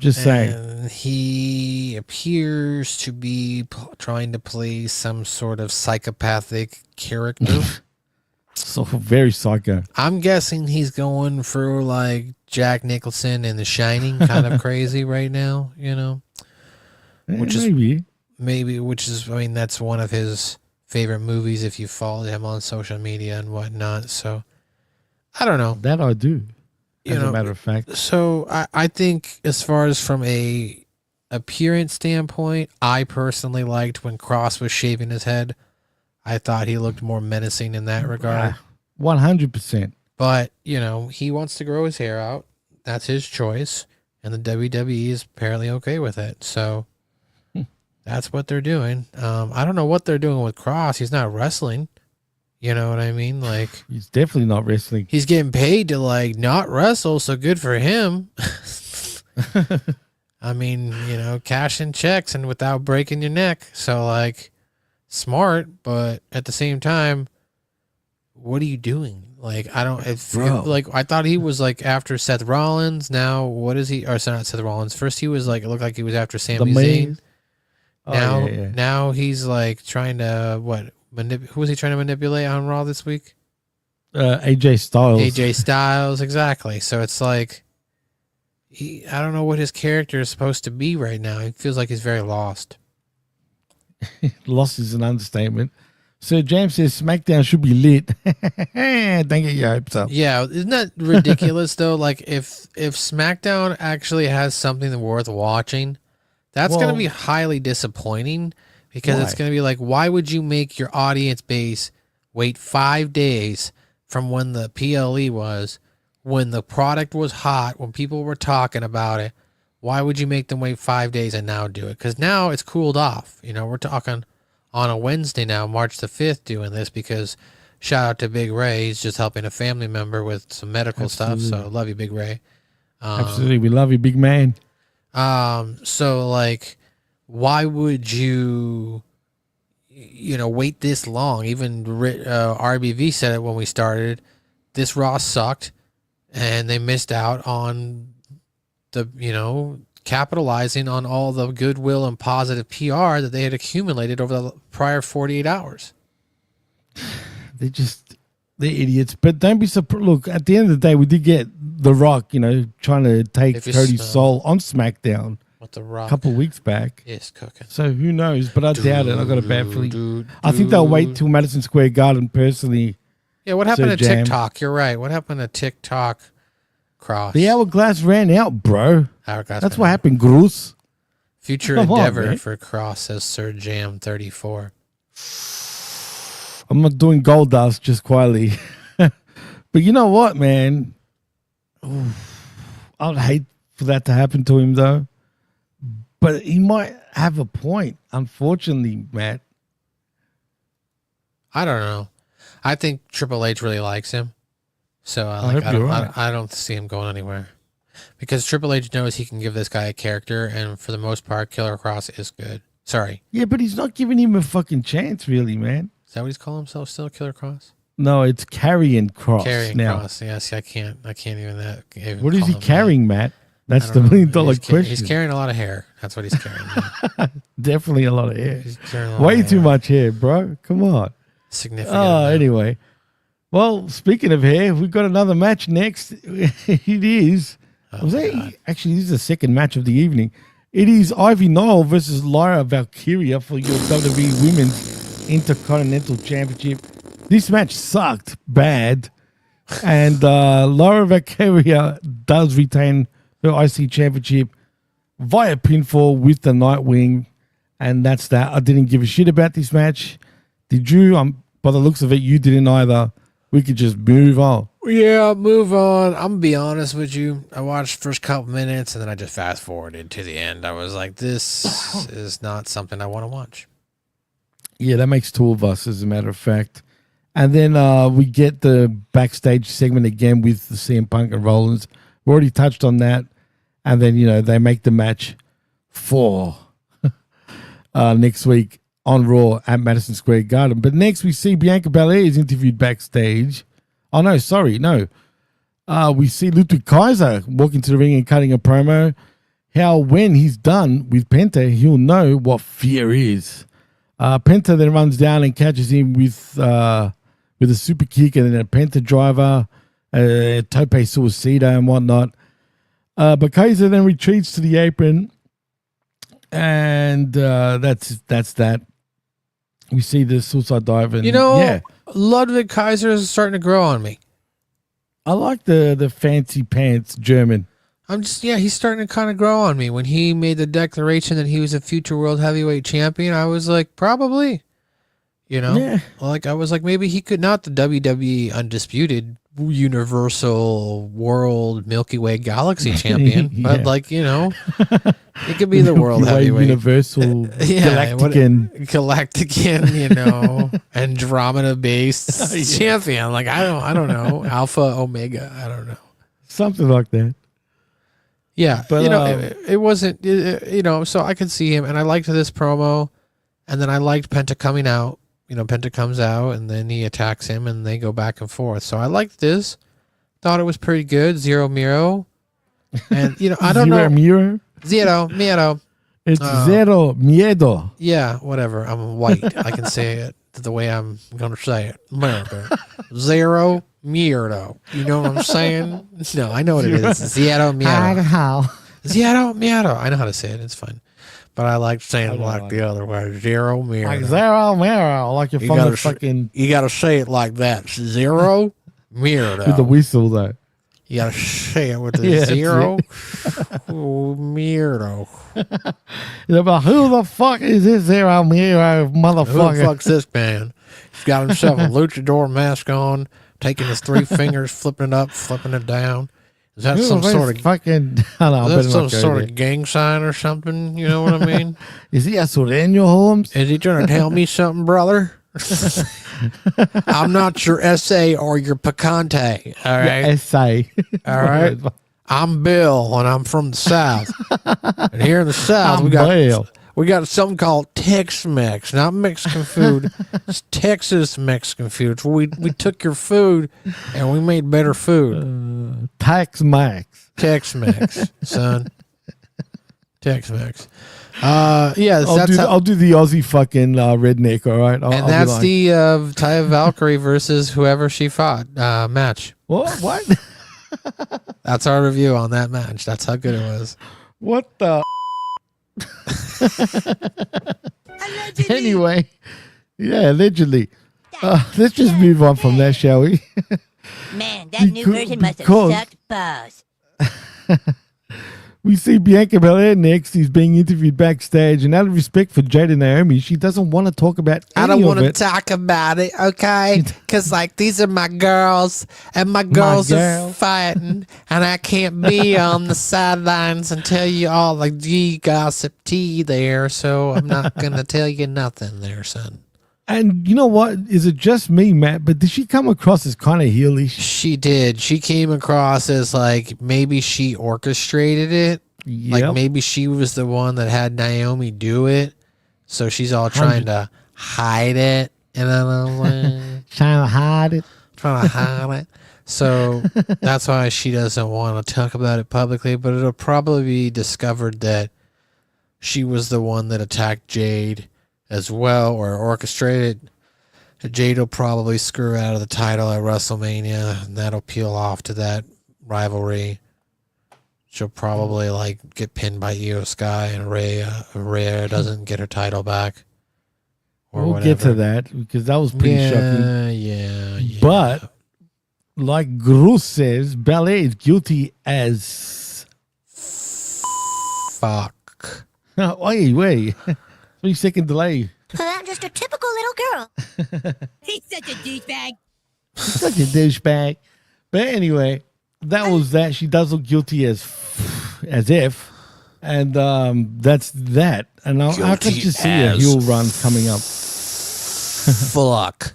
Just saying. And he appears to be trying to play some sort of psychopathic character. So very psycho. I'm guessing he's going for like Jack Nicholson and The Shining kind of crazy right now, you know? Which is maybe, I mean, that's one of his favorite movies if you follow him on social media and whatnot. So I don't know. That I do, as a matter of fact. So I think as far as from a appearance standpoint, I personally liked when Cross was shaving his head. I thought he looked more menacing in that regard. 100%. But, you know, he wants to grow his hair out. That's his choice. And the WWE is apparently okay with it. So that's what they're doing. I don't know what they're doing with Cross. He's not wrestling. You know what I mean? Like, he's definitely not wrestling. He's getting paid to, like, not wrestle, so good for him. I mean, you know, cashing checks and without breaking your neck. So, like, smart, but at the same time, what are you doing? Like, I don't, like, I thought he was like after Seth Rollins. Now, what is he? Or not Seth Rollins. First, he was like, it looked like he was after Sami Zayn. Now he's like trying to, who was he trying to manipulate on Raw this week? AJ Styles. AJ Styles, exactly. So it's like, I don't know what his character is supposed to be right now. He feels like he's very lost. Lost is an understatement. Sir James says SmackDown should be lit. Don't get your hopes up. Yeah, isn't that ridiculous though? Like if SmackDown actually has something worth watching, that's going to be highly disappointing because it's going to be like, why would you make your audience base wait 5 days from when the PLE was, when the product was hot, when people were talking about it? Why would you make them wait 5 days and now do it? Because now it's cooled off. You know, we're talking on a Wednesday now, March the 5th, doing this because shout out to Big Ray. He's just helping a family member with some medical stuff. So love you, Big Ray. Absolutely. We love you, big man. So like, why would you wait this long? Even RBV said it when we started. This Raw sucked and they missed out on the, capitalizing on all the goodwill and positive PR that they had accumulated over the prior 48 hours. They're idiots. But don't be surprised. Look, at the end of the day, we did get The Rock, trying to take Cody's soul on SmackDown a couple of weeks back. Is cooking. So who knows? But I doubt it. I got a bad feeling. I think they'll wait till Madison Square Garden personally. Yeah, what happened to TikTok? You're right. What happened to TikTok? Cross. The hourglass ran out, bro. That's what happened, Groose. Future endeavor for Cross, says Sir Jam 34. I'm not doing gold dust, just quietly. But you know what, man? I'd hate for that to happen to him, though. But he might have a point, unfortunately, Matt. I don't know. I think Triple H really likes him. So I don't see him going anywhere because Triple H knows he can give this guy a character, and for the most part, Killer Cross is good. Sorry. Yeah, but he's not giving him a fucking chance, really, man. Is that what he's calling himself still, Killer Cross? No, it's Karrion Kross. Cross. Yeah, see, I can't even. What is he carrying, Matt? That's the $1 million question. He's carrying a lot of hair. That's what he's carrying. Definitely a lot of hair. Way too much hair, bro. Come on. Significant. Anyway. Well, speaking of hair, we've got another match next. It is. Actually, this is the second match of the evening. It is Ivy Nile versus Lyra Valkyria for your WWE Women's Intercontinental Championship. This match sucked bad. And Lyra Valkyria does retain her IC Championship via pinfall with the Nightwing. And that's that. I didn't give a shit about this match. Did you? By the looks of it, you didn't either. We could just move on. Yeah, move on. I'm going to be honest with you. I watched the first couple minutes and then I just fast forwarded to the end. I was like, this is not something I want to watch. Yeah, that makes two of us, as a matter of fact. And then we get the backstage segment again with the CM Punk and Rollins. We already touched on that. And then, they make the match for next week on Raw at Madison Square Garden. But next we see Bianca Belair is interviewed backstage. Oh, no, sorry, no. We see Ludwig Kaiser walking to the ring and cutting a promo. How when he's done with Penta, he'll know what fear is. Penta then runs down and catches him with a super kick and then a Penta driver, tope suicida and whatnot. But Kaiser then retreats to the apron, and that's that. We see the suicide dive, and Ludwig Kaiser is starting to grow on me. I like the fancy pants German. He's starting to kind of grow on me. When he made the declaration that he was a future world heavyweight champion, I was like, probably, like I was like, maybe he could, not the WWE undisputed universal world Milky Way galaxy champion, but it could be the world heavyweight universal galactican, Andromeda based champion. Like I don't know, Alpha Omega, I don't know, something like that. Yeah, but it wasn't, so I could see him, and I liked this promo, and then I liked Penta coming out. Penta comes out, and then he attacks him, and they go back and forth. So I liked this. Thought it was pretty good. Zero Miro. And, I don't know. Miro? Zero Miro. It's Zero Miedo. Yeah, whatever. I'm white. I can say it the way I'm going to say it. Zero Miedo. You know what I'm saying? No, I know what it is. Zero Miedo. Zero Miedo. I know how to say it. It's fine. But I like saying it like the other way. Zero Miedo. Like Zero Miedo. Like you're from the fucking... You got to say it like that. Zero Miedo. With the whistle, though. You got to say it with the zero. Miedo. But who the fuck is this Zero Miedo motherfucker? Who the fuck's this man? He's got himself a luchador mask on, taking his three fingers, flipping it up, flipping it down. Is that some sort of fucking? I don't know, is that some sort of gang sign or something? You know what I mean? Is he a Sureño, Holmes? Is he trying to tell me something, brother? I'm not your SA or your picante. All right, your SA. All right. I'm Bill, and I'm from the South. And here in the South, we got something called Tex-Mex, not Mexican food. It's Texas Mexican food. We took your food and we made better food. Tex-Mex. Tex-Mex, son. Tex-Mex. I'll do the Aussie fucking redneck. All right, and that's the Taya Valkyrie versus whoever she fought match. What? That's our review on that match. That's how good it was. What the? Anyway, allegedly. Let's just move on from that, shall we? Man, that new version must have sucked balls. We see Bianca Belair next. He's being interviewed backstage, and out of respect for Jade and Naomi, she doesn't want to talk about any of it. I don't want to talk about it, okay? Because, these are my girls, and my girls are fighting, and I can't be on the sidelines and tell you all gossip tea there, so I'm not going to tell you nothing there, son. And you know what? Is it just me, Matt? But did she come across as kind of heelish? She did. She came across as maybe she orchestrated it. Yep. Like maybe she was the one that had Naomi do it. So she's all trying to hide it. And then trying to hide it. So that's why she doesn't want to talk about it publicly. But it'll probably be discovered that she was the one that attacked Jade as well, or orchestrated. Jade will probably screw out of the title at WrestleMania, and that'll peel off to that rivalry. She'll probably get pinned by Iyo Sky, and Rhea doesn't get her title back. We'll get to that because that was pretty shocking. Yeah. But like Gru says, Belair is guilty as fuck. Wait. 3-second delay. I'm just a typical little girl. He's such a douchebag. But anyway, that was that. She does look guilty as if. And that's that. And I can just see a heel run coming up. Fuck.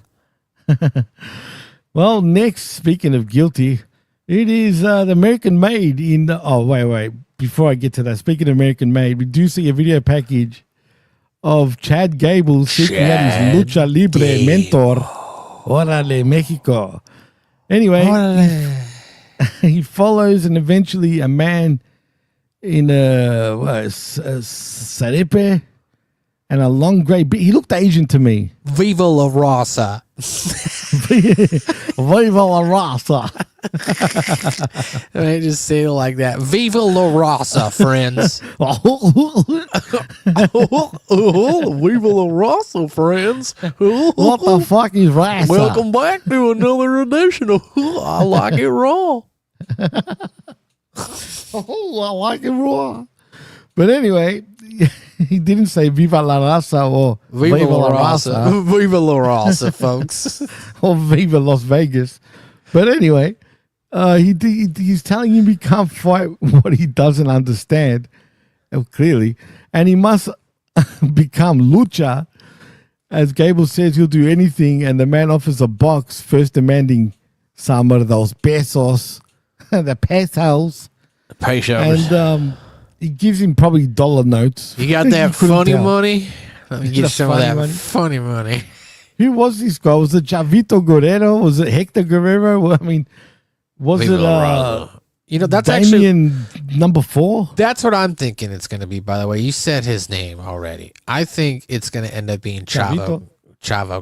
Well, next, speaking of guilty, it is the American Made in the... Oh, wait. Before I get to that, speaking of American Made, we do see a video package of Chad Gable sitting at his Lucha Libre mentor. Órale, Mexico. Anyway, he follows and eventually a man in a sarepe and a long gray beard. He looked Asian to me. Viva la Raza. Viva la raza. I just say it like that. Viva la Raza, friends. Viva la Raza, friends. What the fuck is raza? Welcome back to another edition of I Like It Raw. Oh, I like it raw. But anyway, he didn't say Viva la Raza or Viva la Raza. Viva la Raza, folks. Or Viva Las Vegas. But anyway, he's telling him he can't fight what he doesn't understand, clearly. And he must become lucha. As Gable says, he'll do anything. And the man offers a box, first demanding some of those pesos, the pesos. And he gives him probably dollar notes. You got that funny money? Let me get some of that money? funny money. Who was this guy? Was it Chavito Guerrero? Was it Hector Guerrero? Well, I mean, was Viva it la Raza. You know, that's Damien number 4? That's what I'm thinking it's going to be, by the way. You said his name already. I think it's going to end up being Chavo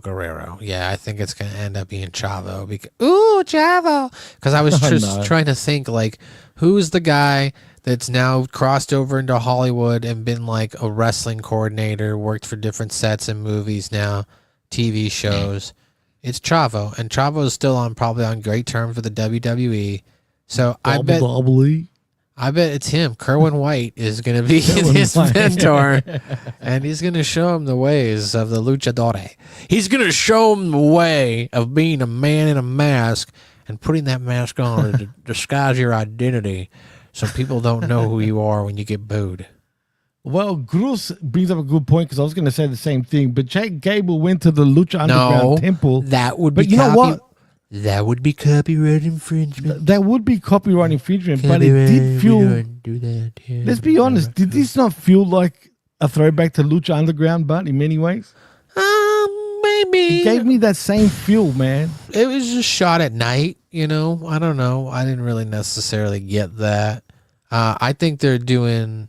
Guerrero. Yeah, I think it's going to end up being Chavo. Ooh, Chavo. Because I was just trying to think, like, who's the guy that's now crossed over into Hollywood and been like a wrestling coordinator, worked for different sets and movies now, TV shows. It's Chavo, and Chavo is still probably on great terms with the WWE. So I bet it's him. Kerwin White is going to be his mentor, and he's going to show him the ways of the luchador. He's going to show him the way of being a man in a mask and putting that mask on to disguise your identity, so people don't know who you are when you get booed. Well, Cruz brings up a good point because I was going to say the same thing. But Chad Gable went to the Lucha Underground Temple. That would be. But you know what? That would be copyright infringement. That would be copyright infringement. But it did feel. Do that. Yeah, let's be honest. Did this not feel like a throwback to Lucha Underground? But in many ways, maybe it gave me that same feel, man. It was just shot at night. You know, I don't know. I didn't really necessarily get that. I think they're doing.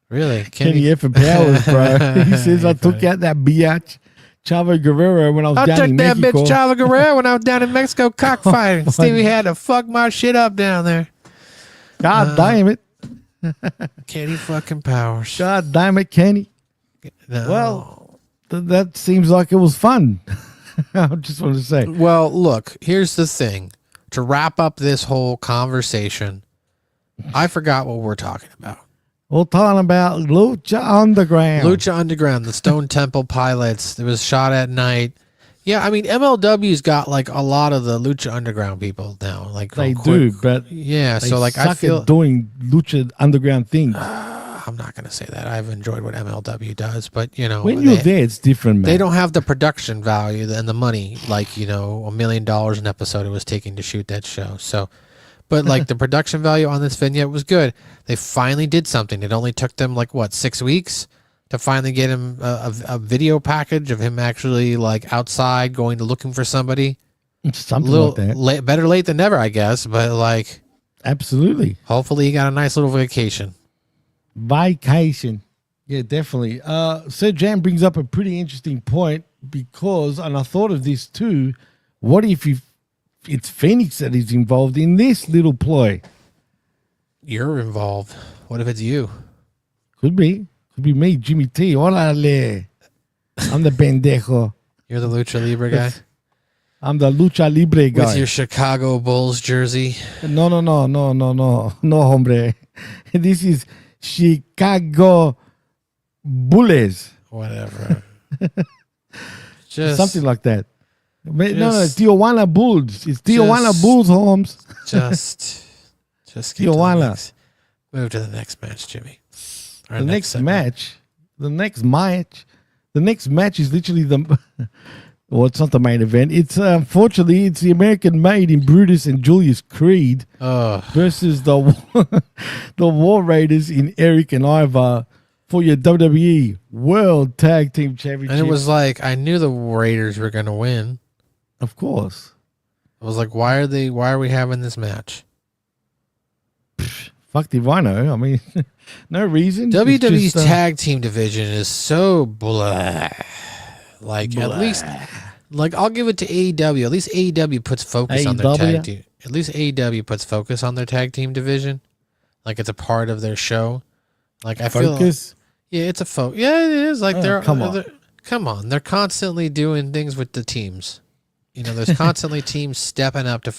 Really? Kenny F. Powers, bro. He says, I took out that biatch Chavo Guerrero when I was down in Mexico. I took that bitch Chavo Guerrero when I was down in Mexico cockfighting. Stevie had to fuck my shit up down there. God damn it. Kenny fucking Powers. God damn it, Kenny. No. Well, that seems like it was fun. I just want to say. Well, look, here's the thing. To wrap up this whole conversation, I forgot what we're talking about. We're talking about Lucha Underground. Lucha Underground, the Stone Temple Pilots. It was shot at night. Yeah, I mean, MLW's got like a lot of the Lucha Underground people now. Like they do, but yeah. They so like suck I feel at doing Lucha Underground things. I'm not going to say that. I've enjoyed what MLW does, but you know, when you're there, it's different, man. They don't have the production value and the money, like, you know, $1 million an episode it was taking to shoot that show. So, but like the production value on this vignette was good. They finally did something. It only took them like what, 6 weeks to finally get him a video package of him actually like outside going to looking for somebody. Something like that. Better late than never, I guess. But like, absolutely. Hopefully, he got a nice little vacation. Vacation. Yeah, definitely. Sir Jam brings up a pretty interesting point because, and I thought of this too, what if it's Phoenix that is involved in this little ploy? You're involved. What if it's you? Could be. Could be me, Jimmy T. Órale. I'm the pendejo. You're the Lucha Libre guy? I'm the Lucha Libre guy. With your Chicago Bulls jersey? No, hombre. This is Chicago Bulls. Whatever. Something like that. No, it's Tijuana Bulls. It's Tijuana Bulls, Holmes. Just Tijuana. Move to the next match, Jimmy. The next match The next match is literally the. Well, it's not the main event. It's unfortunately it's the American Made in Brutus and Julius Creed versus the the War Raiders in Eric and Ivar for your WWE World Tag Team Championship. And it was like I knew the Raiders were going to win. Of course. I was like, why are we having this match? Fuck if I know. I mean, no reason. WWE's tag team division is so blah. Like at least, like I'll give it to AEW. At least AEW puts focus on their tag team. At least AEW puts focus on their tag team division. Like it's a part of their show. Like I feel, yeah, it's a focus. Yeah, it is. Like come on. They're constantly doing things with the teams. You know, there's constantly teams stepping up to.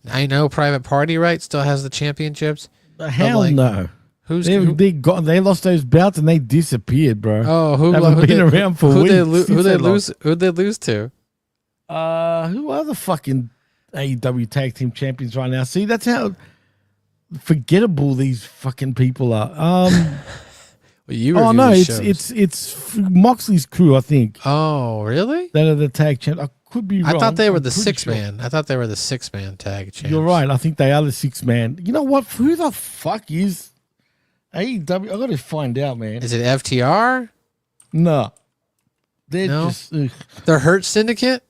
I know Private Party, right? Still has the championships. Hell like, no. They lost those belts and they disappeared, bro. Oh, who been around for weeks? Who'd they lose to? Who are the fucking AEW tag team champions right now? See, that's how forgettable these fucking people are. Well, it's Moxley's crew, I think. Oh, really? That are the tag champ. I could be wrong. I thought they were the six-man. I thought they were the six-man tag champs. You're right. I think they are the six-man. You know what? Who the fuck is AEW? I got to find out, man. Is it FTR? No. They're just... The Hurt Syndicate?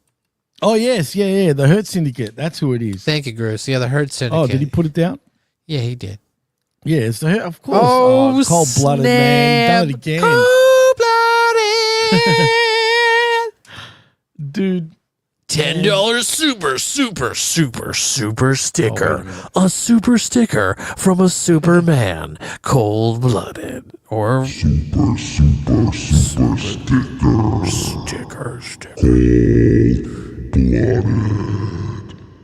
Oh, yes. Yeah. The Hurt Syndicate. That's who it is. Thank you, Bruce. Yeah, the Hurt Syndicate. Oh, did he put it down? Yeah, he did. Yeah, it's the Hurt, of course. Oh, cold-blooded, man. Done it again. Cold-blooded. Dude. $10 super sticker. A super sticker from a Superman. Cold-blooded. Or super sticker.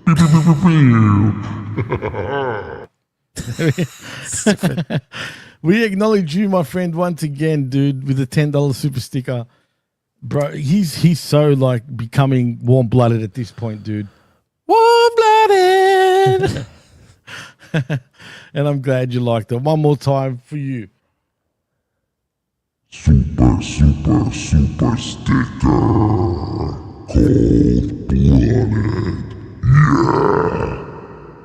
Cold-blooded. We acknowledge you, my friend, once again, dude, with a $10 super sticker. Bro, he's so like becoming warm-blooded at this point, dude. Warm-blooded. And I'm glad you liked it. One more time for you. Super sticker. Cold-blooded. Yeah.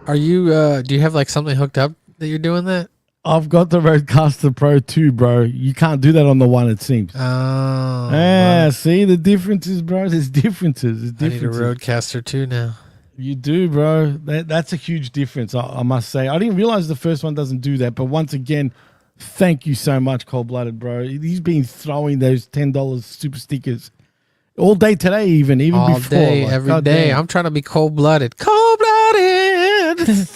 Are you, do you have like something hooked up that you're doing that? I've got the Rodecaster Pro 2, bro. You can't do that on the one, it seems. Oh. Yeah, see the differences, bro? There's differences. I need a Rodecaster 2 now. You do, bro. That's a huge difference, I must say. I didn't realize the first one doesn't do that, but once again, thank you so much, Cold-Blooded, bro. He's been throwing those $10 super stickers all day today, even all before. Day, like, every day. I'm trying to be cold-blooded. Cold-blooded!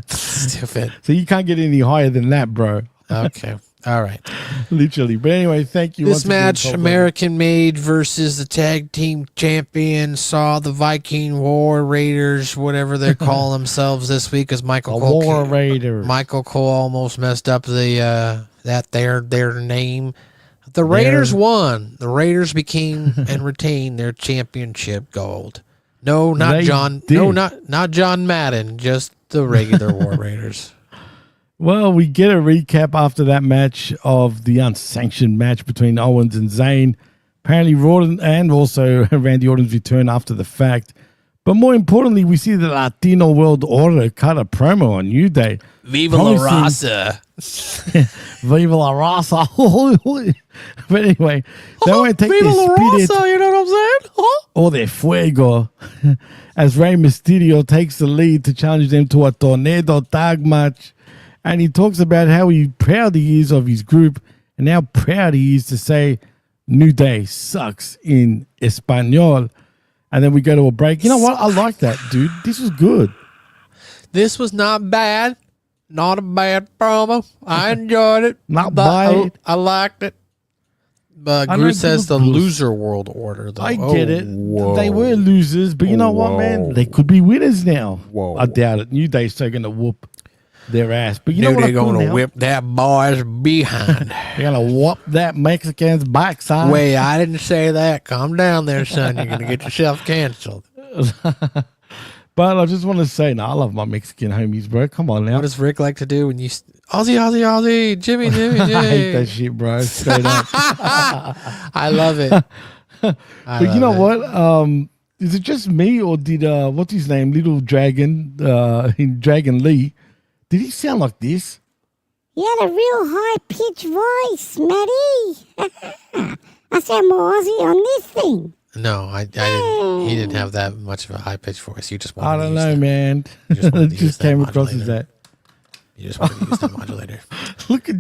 Stupid. So you can't get any higher than that, bro. Okay. All right. Literally. But anyway, thank you. This match, American Made versus the tag team champion, saw the Viking War Raiders, whatever they call themselves this week, as Michael Cole. War Raiders. Michael Cole almost messed up their name. The Raiders won. The Raiders became and retained their championship gold. No, not John. Did. No, not John Madden. Just the regular War Raiders. Well, we get a recap after that match of the unsanctioned match between Owens and Zayn. Apparently, Orton and also Randy Orton's return after the fact. But more importantly, we see the Latino World Order cut a promo on New Day. Viva la raza. Viva la raza. But anyway, they won't take Viva their la spirit. raza, you know what I'm saying? Or their fuego. As Rey Mysterio takes the lead to challenge them to a tornado tag match. And he talks about how proud he is of his group and how proud he is to say New Day sucks in Espanol. And then we go to a break. You know what? I like that, dude. This was good. This was not bad. Not a bad promo. I enjoyed it. Not bad. I liked it. But Gru says the loser world order, though. I get it. Whoa. They were losers, but you know what, man? They could be winners now. Whoa. I doubt it. New Day's still going to whoop their ass. But you know Dude, what? they're going to whip that boy's behind. They're going to whoop that Mexican's backside. Wait, I didn't say that. Calm down there, son. You're going to get yourself canceled. But I just want to say, I love my Mexican homies, bro. Come on now. What does Rick like to do when you Aussie, Aussie, Aussie, Jimmy, Jimmy, I hate Jimmy? that shit, bro. Straight up. I love it. But you know what? Is it just me or did what's his name, Little Dragon, in Dragon Lee? Did he sound like this? He had a real high-pitched voice, Matty. I sound more Aussie on this thing. No, I didn't. He didn't have that much of a high pitched voice. You just wanted I to don't use know, that. man. You just wanted to It use just that came across as modulator. that. You just wanted to use the modulator. Look at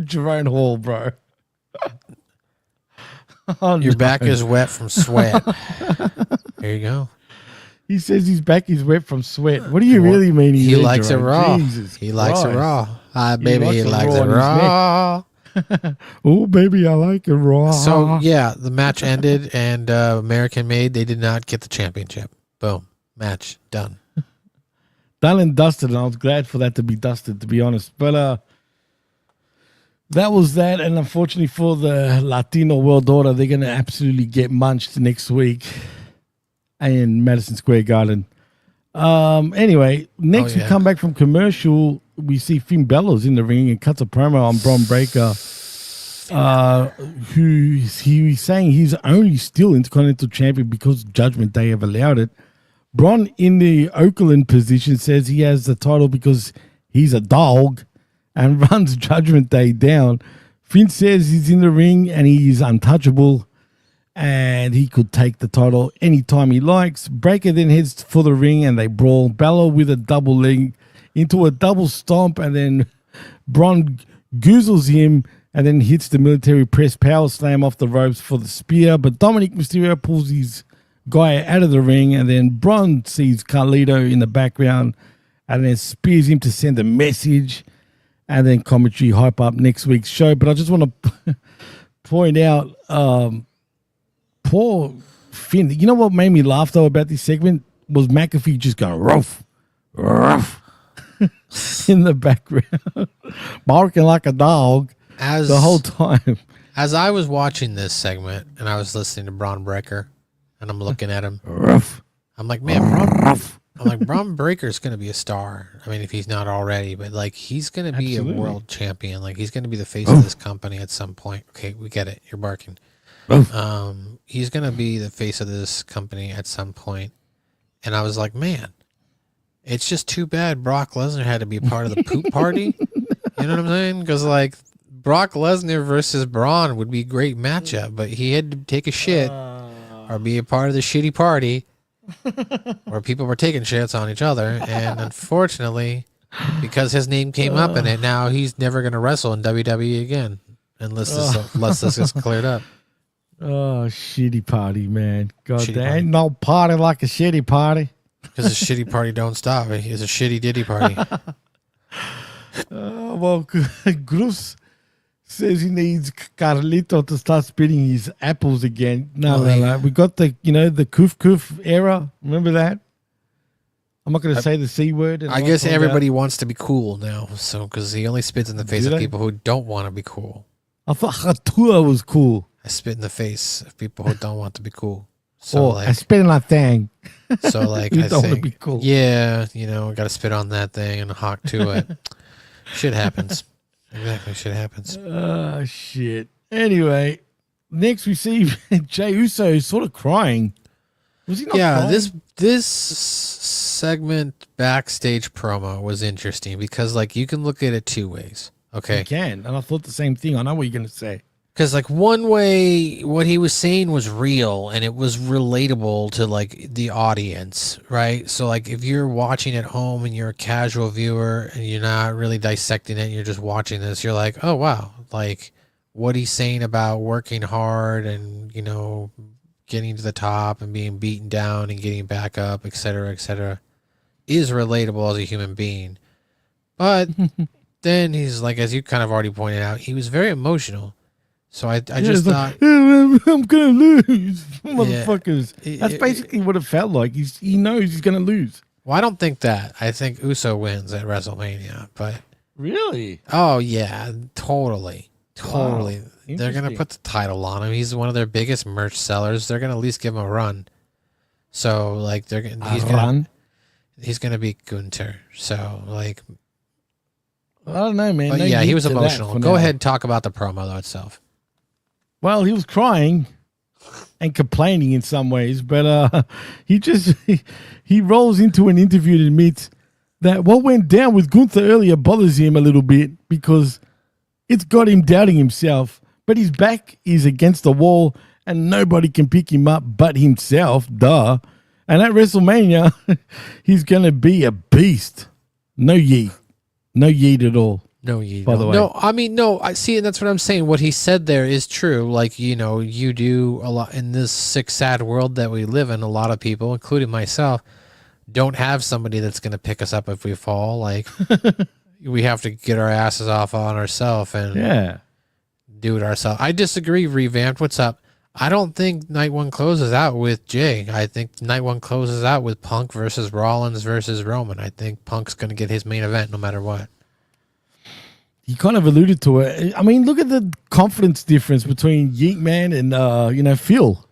Jerome Hall, bro. Oh, Your no. back is wet from sweat. There you go. He says his back is wet from sweat. What do you really mean? He likes it Jerome? raw. Jesus He likes it Christ. raw. Hi, baby. He likes raw it on his raw. Oh, baby, I like it raw. So, yeah, the match ended and American Made, they did not get the championship. Boom. Match done. Done and dusted, and I was glad for that to be dusted, to be honest. But that was that, and unfortunately for the Latino World Order, they're going to absolutely get munched next week in Madison Square Garden. Anyway, next we come back from commercial. We see Finn Balor's in the ring and cuts a promo on Bron Breakker, who he was saying he's only still Intercontinental Champion because Judgment Day have allowed it. Bron in the Oakland position says he has the title because he's a dog and runs Judgment Day down. Finn says he's in the ring and he is untouchable and he could take the title anytime he likes. Breakker then heads for the ring and they brawl. Balor with a double leg into a double stomp, and then Bron goozles him and then hits the military press power slam off the ropes for the spear. But Dominic Mysterio pulls his guy out of the ring, and then Bron sees Carlito in the background and then spears him to send a message, and then commentary hype up next week's show. But I just want to point out, poor Finn. You know what made me laugh though about this segment was McAfee just going ruff, ruff in the background, barking like a dog the whole time. As I was watching this segment and I was listening to Bron Breakker and I'm looking at him, Ruff. I'm like, man, Bron Breakker's going to be a star. I mean, if he's not already, but like he's going to be a world champion. Like he's going to be the face of this company at some point. Okay, we get it. You're barking. He's going to be the face of this company at some point. And I was like, man, it's just too bad Brock Lesnar had to be part of the poop party. You know what I'm saying? Because like Brock Lesnar versus Braun would be a great matchup, but he had to take a shit or be a part of the shitty party where people were taking shits on each other. And unfortunately, because his name came up in it, now he's never going to wrestle in WWE again unless this gets cleared up. Oh, shitty party, man. God, Shitty there party. ain't no party like a shitty party. Because the shitty party don't stop. It's a shitty ditty party. Well, Grus says he needs Carlito to start spitting his apples again. No. We got the Koof Koof era. Remember that? I'm not going to say the C word. I guess everybody wants to be cool now. So, because he only spits in the face of people who don't want to be cool. I thought Hatua was cool. I spit in the face of people who don't want to be cool. So, I spit in that thing. So, like, You I don't wanna think, be cool. yeah, got to spit on that thing and hawk to it. Shit happens. Exactly, shit happens. Shit. Anyway, next we see Jey Uso sort of crying. Was he not crying? This segment backstage promo was interesting because, like, you can look at it two ways. Okay. You can. And I thought the same thing. I know what you're going to say. Because, like, one way, what he was saying was real and it was relatable to, like, the audience, right? So, like, if you're watching at home and you're a casual viewer and you're not really dissecting it, you're just watching this, you're like, oh, wow. Like, what he's saying about working hard and, getting to the top and being beaten down and getting back up, et cetera, is relatable as a human being. But then he's like, as you kind of already pointed out, he was very emotional. So I just thought, I'm gonna lose, motherfuckers. That's basically what it felt like. He knows he's gonna lose. well, I don't think that. I think Uso wins at WrestleMania. But Really? oh yeah, totally. Wow. They're gonna Interesting. put the title on him. He's one of their biggest merch sellers. They're gonna at least give him a run. So like he's gonna Run? He's going to beat Gunther. So, like, I don't know, man. but No yeah, he yeet was to that emotional. for Go now. ahead and talk about the promo though itself. Well, he was crying and complaining in some ways, but he rolls into an interview and admits that what went down with Gunther earlier bothers him a little bit because it's got him doubting himself, but his back is against the wall and nobody can pick him up but himself, duh. And at WrestleMania, he's going to be a beast. No yeet. No yeet at all. No, you By the don't. way. No, I mean, no, I see, and that's what I'm saying. What he said there is true. Like, you know, you do a lot in this sick, sad world that we live in. A lot of people, including myself, don't have somebody that's going to pick us up if we fall. Like, we have to get our asses off on ourselves and do it ourselves. I disagree, Revamped. What's up? I don't think night one closes out with Jay. I think night one closes out with Punk versus Rollins versus Roman. I think Punk's going to get his main event no matter what. He kind of alluded to it. I mean, look at the confidence difference between Yeet Man and Phil.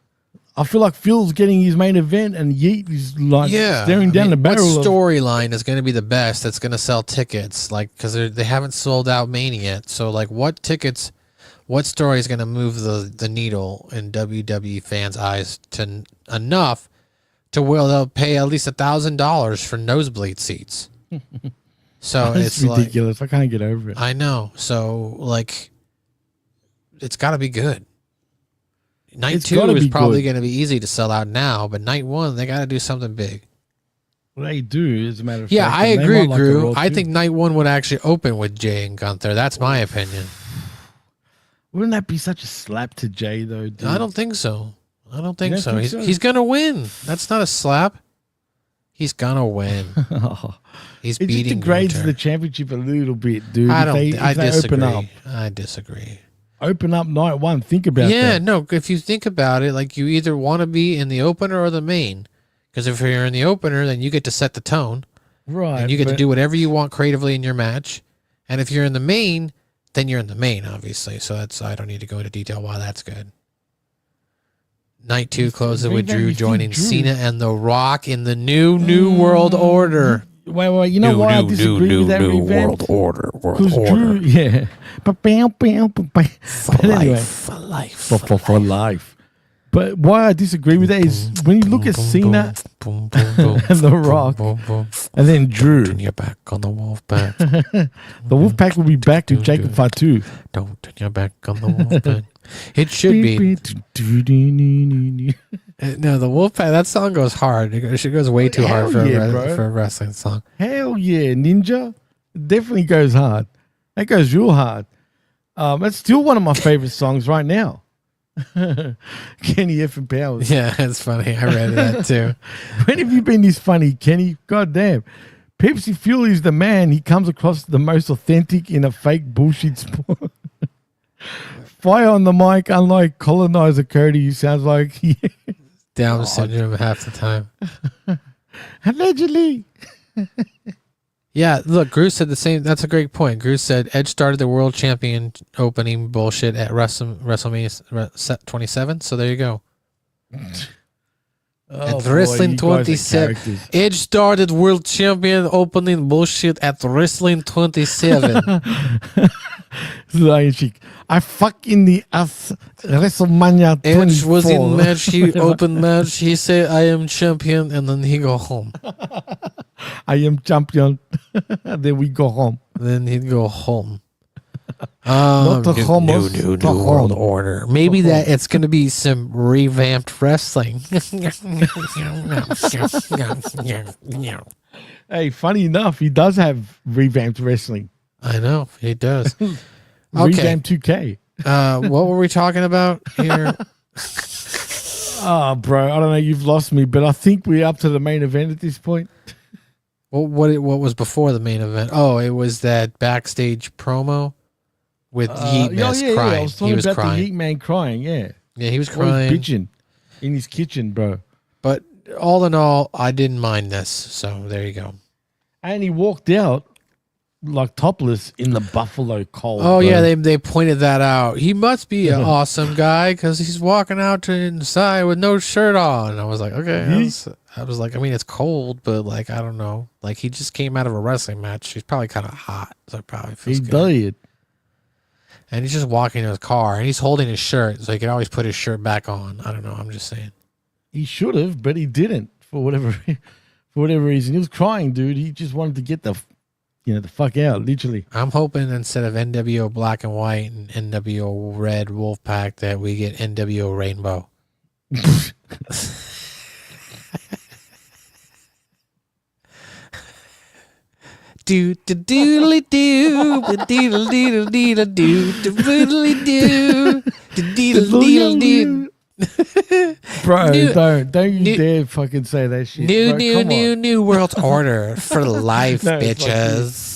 I feel like Phil's getting his main event and Yeet is like staring down the barrel. What storyline is going to be the best that's going to sell tickets? Like, because they haven't sold out Mania yet. So, like, what story is going to move the needle in WWE fans' eyes to enough to where they'll pay at least $1,000 for nosebleed seats? So It's it's ridiculous. I can't get over it. I know. So, like, it's got to be good. Night It's 2 gotta is be probably good. going to be easy to sell out now, but night 1 they got to do something big. Well, they do, as a matter of Yeah, fact. I and they agree, might like it Drew. raw I too. think night 1 would actually open with Jay and Gunther. That's my opinion. Wouldn't that be such a slap to Jay, though? Dude? I don't think so. I don't think don't so. think He's so? he's going to win. That's not a slap. He's going to win. He's It just beating degrades Gunther. the championship a little bit, dude. I If don't. they- I if they disagree. I disagree. Open up night one. Think about Yeah, that. no. If you think about it, like, you either want to be in the opener or the main. Because if you're in the opener, then you get to set the tone, Right. and you get to but- do whatever you want creatively in your match. And if you're in the main, then you're in the main, obviously. So I don't need to go into detail why that's good. Night 2 closes with Revamp, Drew you think joining Drew- Cena and The Rock in the new World Order. Wait. You know why I disagree with that revamp? World Because Drew, yeah. But anyway, For life. for life. But why I disagree with that is when you look at Cena Boom, boom, boom, and The Rock, boom, boom. and then Drew, Turn your back on the wolf pack. the Wolfpack will be back with Jacob Fatu. Don't turn your back on the wolf pack. It should be. No, the wolf pack, that song goes hard. It goes way too hard for, Hell yeah, bro. for a wrestling song. Hell yeah, Ninja. It definitely goes hard. That goes real hard. That's still one of my favorite songs right now. Kenny F and Powers. Yeah, it's funny. I read that too. When have you been this funny, Kenny? God damn. Pepsi Fuel is the man. He comes across the most authentic in a fake bullshit sport. Fire on the mic, unlike colonizer Cody, who sounds like Down syndrome half the time. allegedly. Yeah, look, Bruce said the same. That's a great point. Bruce said Edge started the world champion opening bullshit at WrestleMania 27. So there you go. Oh, At Wrestling you guys are 27. characters. Edge started world champion opening bullshit at Wrestling 27. Lion Chic. I fuck in the ass. WrestleMania 24. Edge was in match. He opened match. He said, "I am champion," and then he go home. I am champion. Then we go home. Then he'd go home. Not the homos. New the world home. order. Maybe that it's going to be some revamped wrestling. Hey, funny enough, he does have revamped wrestling. I know he does. Okay. Revamped 2K. What were we talking about here? Oh, bro, I don't know. You've lost me, but I think we're up to the main event at this point. What was before the main event? Oh, it was that backstage promo with Yeet Mess I crying. was talking He was about crying. the Yeet Man crying, yeah. Yeah, he was Or he's crying. bitching in his kitchen, bro. But all in all, I didn't mind this. So there you go. And he walked out like topless in the buffalo cold. Oh bro. yeah, they pointed that out. He must be an awesome guy because he's walking out to inside with no shirt on. I was like, okay, I was like, I mean, it's cold, but like, I don't know. Like, he just came out of a wrestling match. He's probably kind of hot, so it probably feels He good. did. And he's just walking to his car, and he's holding his shirt, so he can always put his shirt back on. I don't know. I'm just saying. He should have, but he didn't for whatever reason. He was crying, dude. He just wanted to get the fuck out, literally. I'm hoping instead of NWO Black and White and NWO Red Wolfpack that we get NWO Rainbow. Do do doodly do doodle doodle doodle do doodly do doodle doodle do. Bro, New- don't you new- dare fucking say that shit. Bro, come on. New world order for life, No, fuck you. bitches.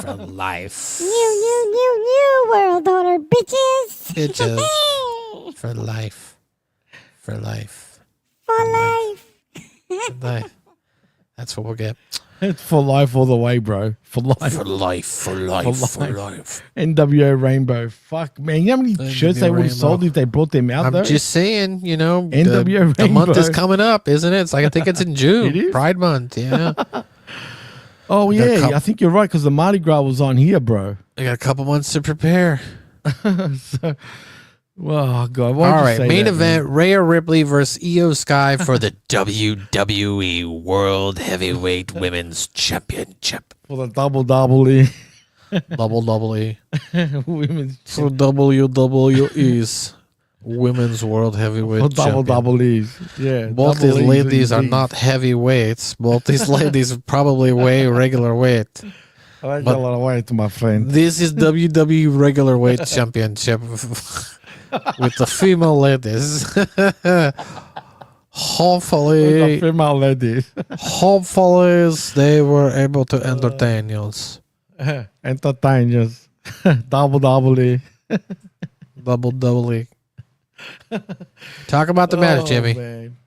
For life, New world order, bitches. bitches. For life, for life, For life. for life. That's what we'll get. It's for life all the way, bro. For life. For life, for life, for life. NWO Rainbow. Fuck, man. You know how many shirts they would have sold if they brought them out, I'm though? just saying, NWO the month is Rainbow. coming up, isn't it? It's like, I think it's in June. It is? Pride Month, yeah. Oh, Got a yeah. couple- I think you're right because the Mardi Gras was on here, bro. I got a couple months to prepare. So, well, God. All Why'd you right, say main that, event, Rhea Ripley versus Iyo Sky for the WWE World Heavyweight Women's Championship. man? For the double Double E. women's For WWE's Women's World Heavyweight for Champion. double E's. Yeah. Both double these E's ladies and are D's. not heavyweights. Both these ladies probably weigh regular weight. I like but- a lot of weight, my friend. This is WWE Regular Weight Championship with the female ladies. The female ladies. hopefully they were able to entertain us. Entertain us. Double E. Double E. Talk about the match, Jimmy. Man.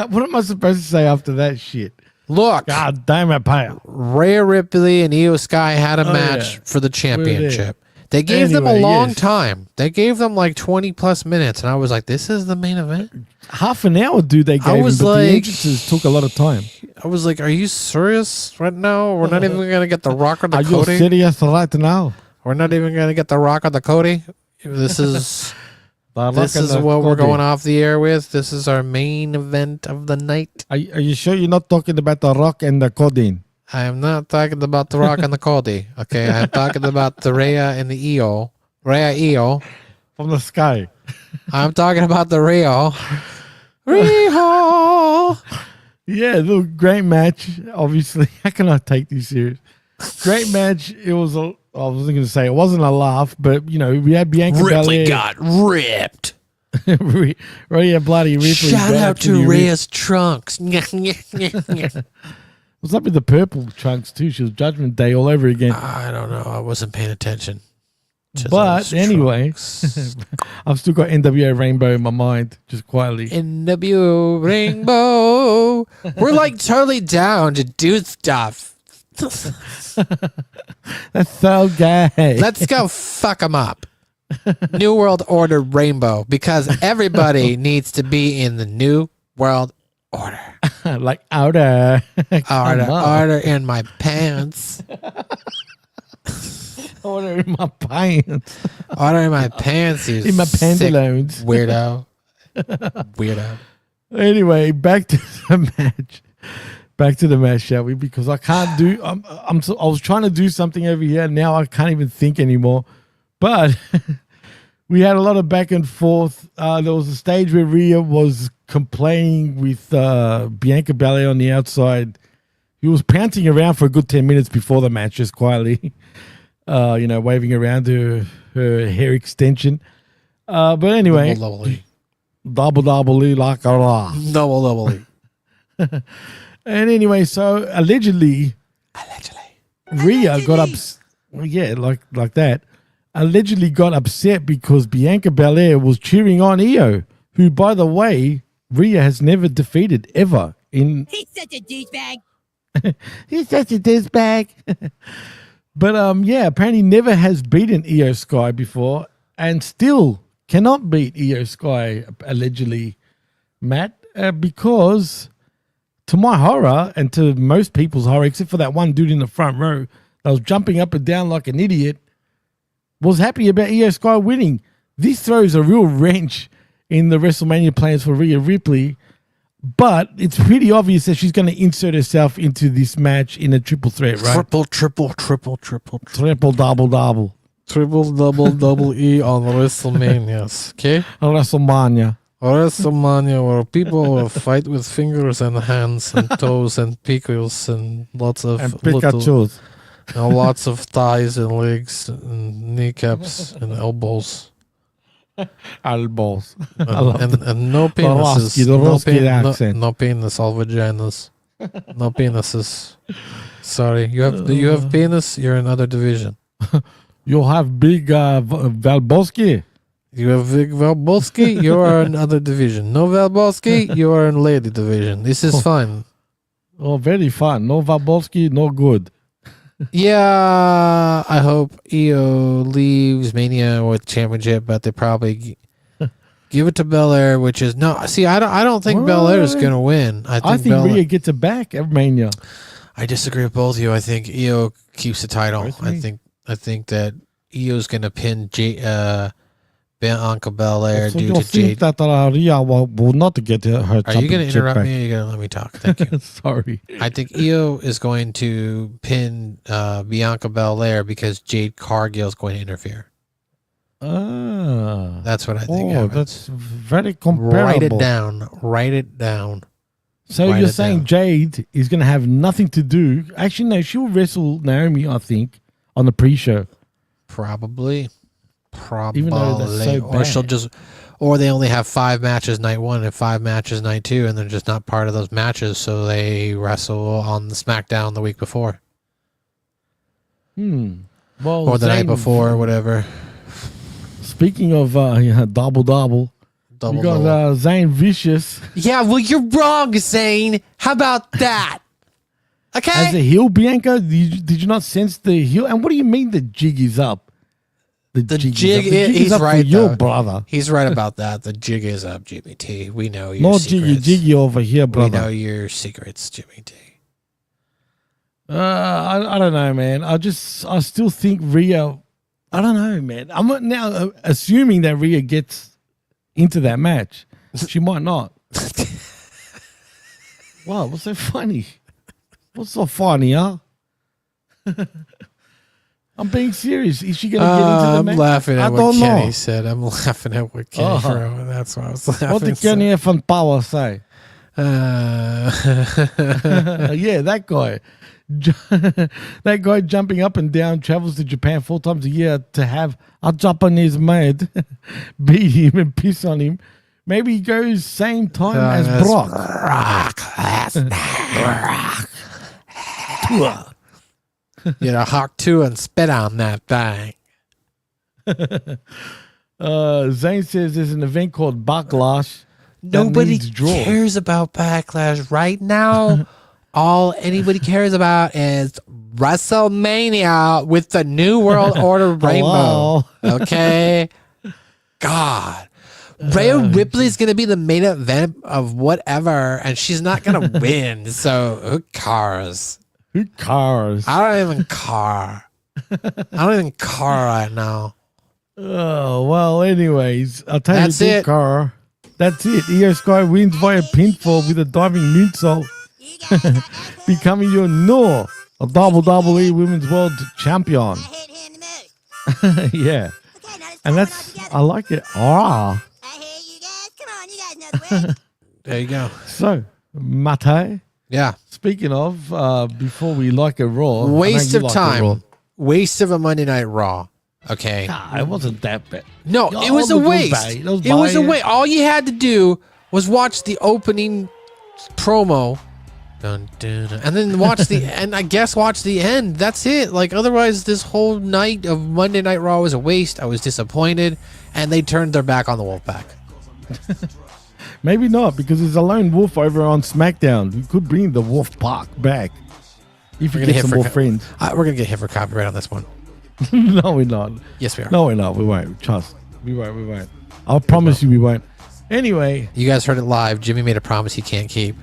What am I supposed to say after that shit? Look, God damn it, pal. Rhea Ripley and Iyo Sky had a Oh, match yeah. for the there. championship. They gave them a Anyway, long yes. time. They gave them like 20 plus minutes, and I was like, "This is the main event." Half an hour, dude, they gave was him, but the like- entrances took a lot of time. I was like, "Are you serious right now? We're not even gonna get the Rock or the Are you Cody. serious right now? We're not even gonna get the Rock or the Cody. This is The this Rock and is the what we're Cody. going off the air with. This is our main event of the night. Are you sure you're not talking about the Rock and the Codeine? I am not talking about the Rock and the Cody. Okay, I'm talking about the Rhea and the Iyo. Rhea Iyo. From the sky. I'm talking about the Rio. Rio. Yeah, look, great match. Obviously, how can I take this serious? Great match. It was I wasn't going to say it wasn't a laugh, but we had Bianca Ripley Belair. got ripped. Rhea bloody Ripley. Shout got out to absolutely ripped. Rhea's trunks. What's up with the purple trunks too? She was Judgment Day all over again. I don't know. I wasn't paying attention. to But those anyway, trunks. I've still got NWO Rainbow in my mind, just quietly. NWO Rainbow. We're like totally down to do stuff. That's so gay. Let's go fuck them up. New World Order Rainbow, because everybody needs to be in the New World Order. Like outer. Order in my pants. Order in my pants. Order in my pants, you In my sick pantaloons. weirdo. Weirdo. Anyway, back to the match. Back to the match, shall we? Because I can't do. I was trying to do something over here. Now I can't even think anymore. But we had a lot of back and forth. There was a stage where Rhea was complaining with Bianca Belair on the outside. He was pouncing around for a good 10 minutes before the match, just quietly. Waving around her hair extension. But anyway, Double E. double like a laugh. Double E. And anyway, so allegedly, Rhea got upset. Well, yeah, like that. Allegedly got upset because Bianca Belair was cheering on Iyo, who, by the way, Rhea has never defeated ever. He's such a douchebag. He's such a douchebag. But apparently never has beaten Iyo Sky before, and still cannot beat Iyo Sky allegedly, Matt, because to my horror and to most people's horror, except for that one dude in the front row that was jumping up and down like an idiot, was happy about Iyo Sky winning. This throws a real wrench in the WrestleMania plans for Rhea Ripley, but it's pretty obvious that she's going to insert herself into this match in a triple threat, right? Triple, double. double E on WrestleManias. Okay? WrestleMania. WrestleMania, where people will fight with fingers and hands and toes and pickles and lots of And Pikachu's. lots of thighs and legs and kneecaps and elbows. Elbows. And no penises. The Roski accent. No penis, all vaginas. No penises. Sorry, you have penis. You're in other division. You have big Valboski. You have Vic Valboski. You are in other division. No Valboski. You are in lady division. This is fine. Oh, very fun. No Valboski, no good. Yeah, I hope Iyo leaves Mania with championship, but they probably give it to Belair, which is no. See, I don't think Belair is going to win. I think Rhea gets it back at Mania. I disagree with both of you. I think Iyo keeps the title. Really? I think that Io's going to pin Bianca Belair So due you to think Jade. that Rhea will not get her Are you going to championship interrupt back? me? Or are you going to let me talk? Thank you. Sorry. I think Iyo is going to pin Bianca Belair because Jade Cargill is going to interfere. That's what I think. Oh, happens. that's very comparable. Write it down. Write it down. So Write you're it saying down. Jade is going to have nothing to do. Actually, no, she'll wrestle Naomi, I think, on the pre-show. Probably. Even though that's so Or she'll bad. just, or they only have 5 matches night 1 and 5 matches night 2, and they're just not part of those matches, so they wrestle on the SmackDown the week before Well, or the night Zane, before, or whatever. Speaking of double, Double we got double. Zane Vicious Yeah, well, you're wrong, Zane. How about that? Okay. as a heel. Bianca, did you not sense the heel? And what do you mean the jig is up? The jig jig is up. The jig he's is up right, for your though. brother. He's right about that. The jig is up, Jimmy T. We know your No secrets. jiggy over here, We brother. know your secrets, Jimmy T. I don't know, man. I still think Rhea. I don't know, man. I'm now assuming that Rhea gets into that match. She might not. Wow, what's so funny? What's so funny, huh? I'm being serious. Is she going to get into the I'm match? laughing I at what don't Kenny know. said. I'm laughing at what Kenny wrote, and that's why I was laughing. What did Kenny F and Power say? Yeah, that guy. That guy jumping up and down, travels to Japan 4 times a year to have a Japanese maid beat him and piss on him. Maybe he goes same time as that's Brock. Get a hawk too and spit on that thing. Zane says there's an event called Backlash. that Nobody needs draws. cares about Backlash right now. All anybody cares about is WrestleMania with the New World Order Rainbow. Okay? God. Rhea Ripley's going to be the main event of whatever, and she's not going to win. So who cares? Who cares? I don't even care. I don't even care right now. Oh, well, anyways, I'll tell That's you, it. Car. That's it. Iyo Sky wins via pinfall with a diving moonsault, becoming your new WWE Women's World Champion. hit him the most. Yeah. Okay, now let's And talk that's, about together. I like it. Ah. I hear you guys. Come on, you guys know the words. There you go. So, Mate, Yeah. speaking of, before we like a Raw. I know Waste you of like a Raw. time. Waste of a Monday Night Raw. Okay. Nah, it wasn't that bad. No, Yeah, it was a all the good waste. bait. It was It was a biased. waste. All you had to do was watch the opening promo. Dun, dun, dun, and then watch the and I guess watch the end. That's it. Like otherwise this whole night of Monday Night Raw was a waste. I was disappointed and they turned their back on the Wolfpack. Maybe not, because there's a lone wolf over on SmackDown. We could bring the Wolf Park back if We're we gonna get hit some for more co- friends. We're gonna get hit for copyright on this one. No, we're not. Yes, we are. No, we're not. We won't. Trust. We won't. I'll promise you we won't. Anyway, You guys heard it live. Jimmy made a promise he can't keep.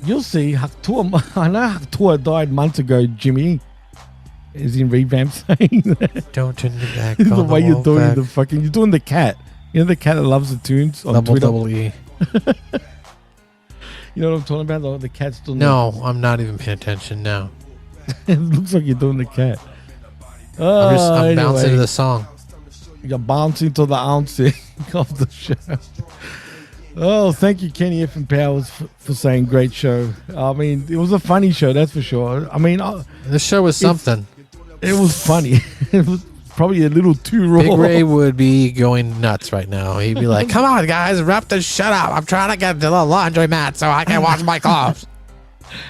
You'll see. Haktua, I know Haktua died months ago, Jimmy. Is in revamp saying that. Don't turn your back The on way the you're wall doing back. the fucking... You're doing the cat. You know the cat that loves the tunes on Twitter? Double E. You know what I'm talking about? The cat's doing No, I'm not even paying attention now. It looks like you're doing the cat. I'm bouncing to the song. You're bouncing to the ouncing of the show. Oh, thank you, Kenny F. and Powers, for saying great show. I mean, it was a funny show, that's for sure. I mean, This show was something. it was funny. It was probably a little too raw. Big Ray would be going nuts right now. He'd be like, come on, guys, wrap the shut up. I'm trying to get to the laundry mat so I can wash my clothes.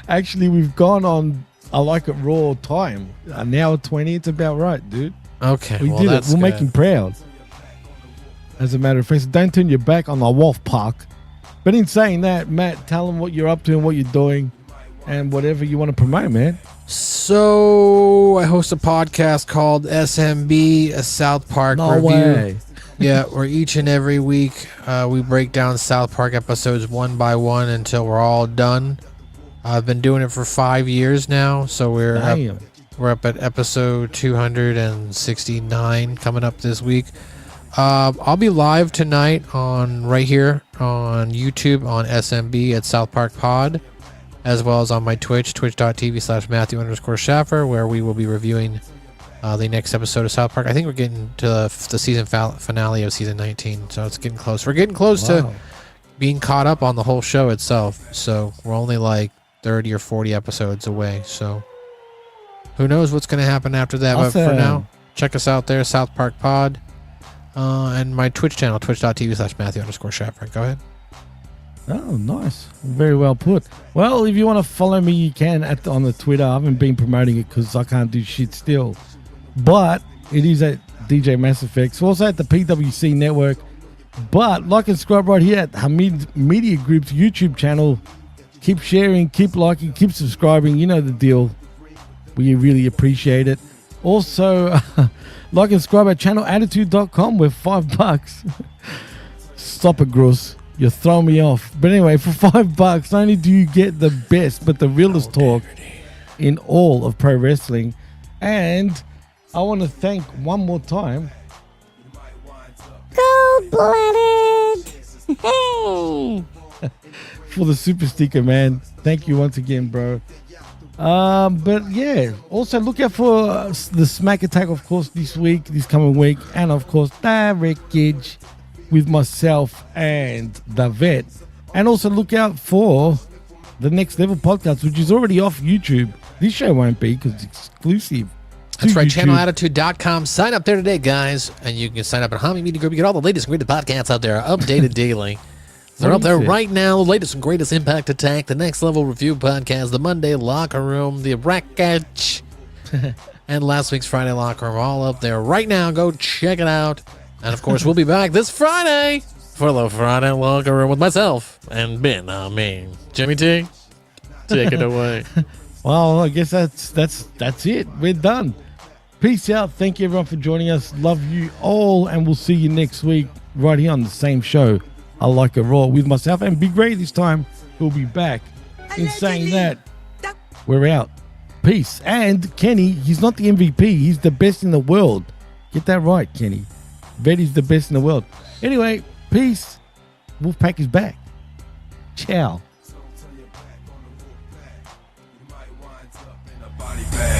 Actually, we've gone on I Like It Raw time. An hour 20, it's about right, dude. Okay, We well, did it. that's We'll make good. him proud. As a matter of fact, so don't turn your back on the Wolf Park. But in saying that, Matt, tell them what you're up to and what you're doing and whatever you want to promote, man. So I host a podcast called SMB, a South Park No review. way. Yeah, where each and every week we break down South Park episodes one by one until we're all done. I've been doing it for 5 years now, so we're up at episode 269 coming up this week. I'll be live tonight right here on YouTube on SMB at South Park Pod, as well as on my Twitch, twitch.tv/Matthew_Schaffer, where we will be reviewing the next episode of South Park. I think we're getting to the season finale of season 19, so it's getting close. We're getting close to being caught up on the whole show itself, so we're only like 30 or 40 episodes away, so who knows what's going to happen after that. Awesome. But for now, check us out there, South Park Pod. And my Twitch channel, twitch.tv/Matthew_Schaffer. Go ahead. Oh, nice. Very well put. Well, if you want to follow me, you can on the Twitter. I haven't been promoting it because I can't do shit still. But it is at DJ Mass Effects. Also at the PWC Network. But like and subscribe right here at Hamid Media Group's YouTube channel. Keep sharing, keep liking, keep subscribing. You know the deal. We really appreciate it. Also, like and subscribe at channelattitude.com with $5. Stop it, Gross. You're throwing me off. But anyway, for $5, not only do you get the best, but the realest talk in all of pro wrestling. And I want to thank one more time. Cold-blooded. Hey. For the super sticker, man. Thank you once again, bro. But yeah, also look out for the Smack Attack, of course, this coming week, and of course Direct Gauge with myself and the Vet. And also look out for the Next Level podcast, which is already off YouTube. This show won't be because it's exclusive. That's right, YouTube. channelattitude.com. Sign up there today, guys, and you can sign up at Hamid Media Group. You get all the latest and greatest podcasts out there, updated daily. They're up there right now. The latest and greatest Impact Attack, the Next Level Review Podcast, the Monday Locker Room, the Wreckage, and last week's Friday Locker Room, all up there right now. Go check it out. And of course, we'll be back this Friday for the Friday Locker Room with myself and Ben. Jimmy T, take it away. Well, I guess that's it. We're done. Peace out. Thank you everyone for joining us. Love you all, and we'll see you next week right here on the same show. I Like It Raw with myself and Big Ray this time. He'll be back. In saying that, we're out. Peace. And Kenny, he's not the MVP. He's the best in the world. Get that right, Kenny. Betty's the best in the world. Anyway, peace. Wolfpack is back. Ciao. Bad.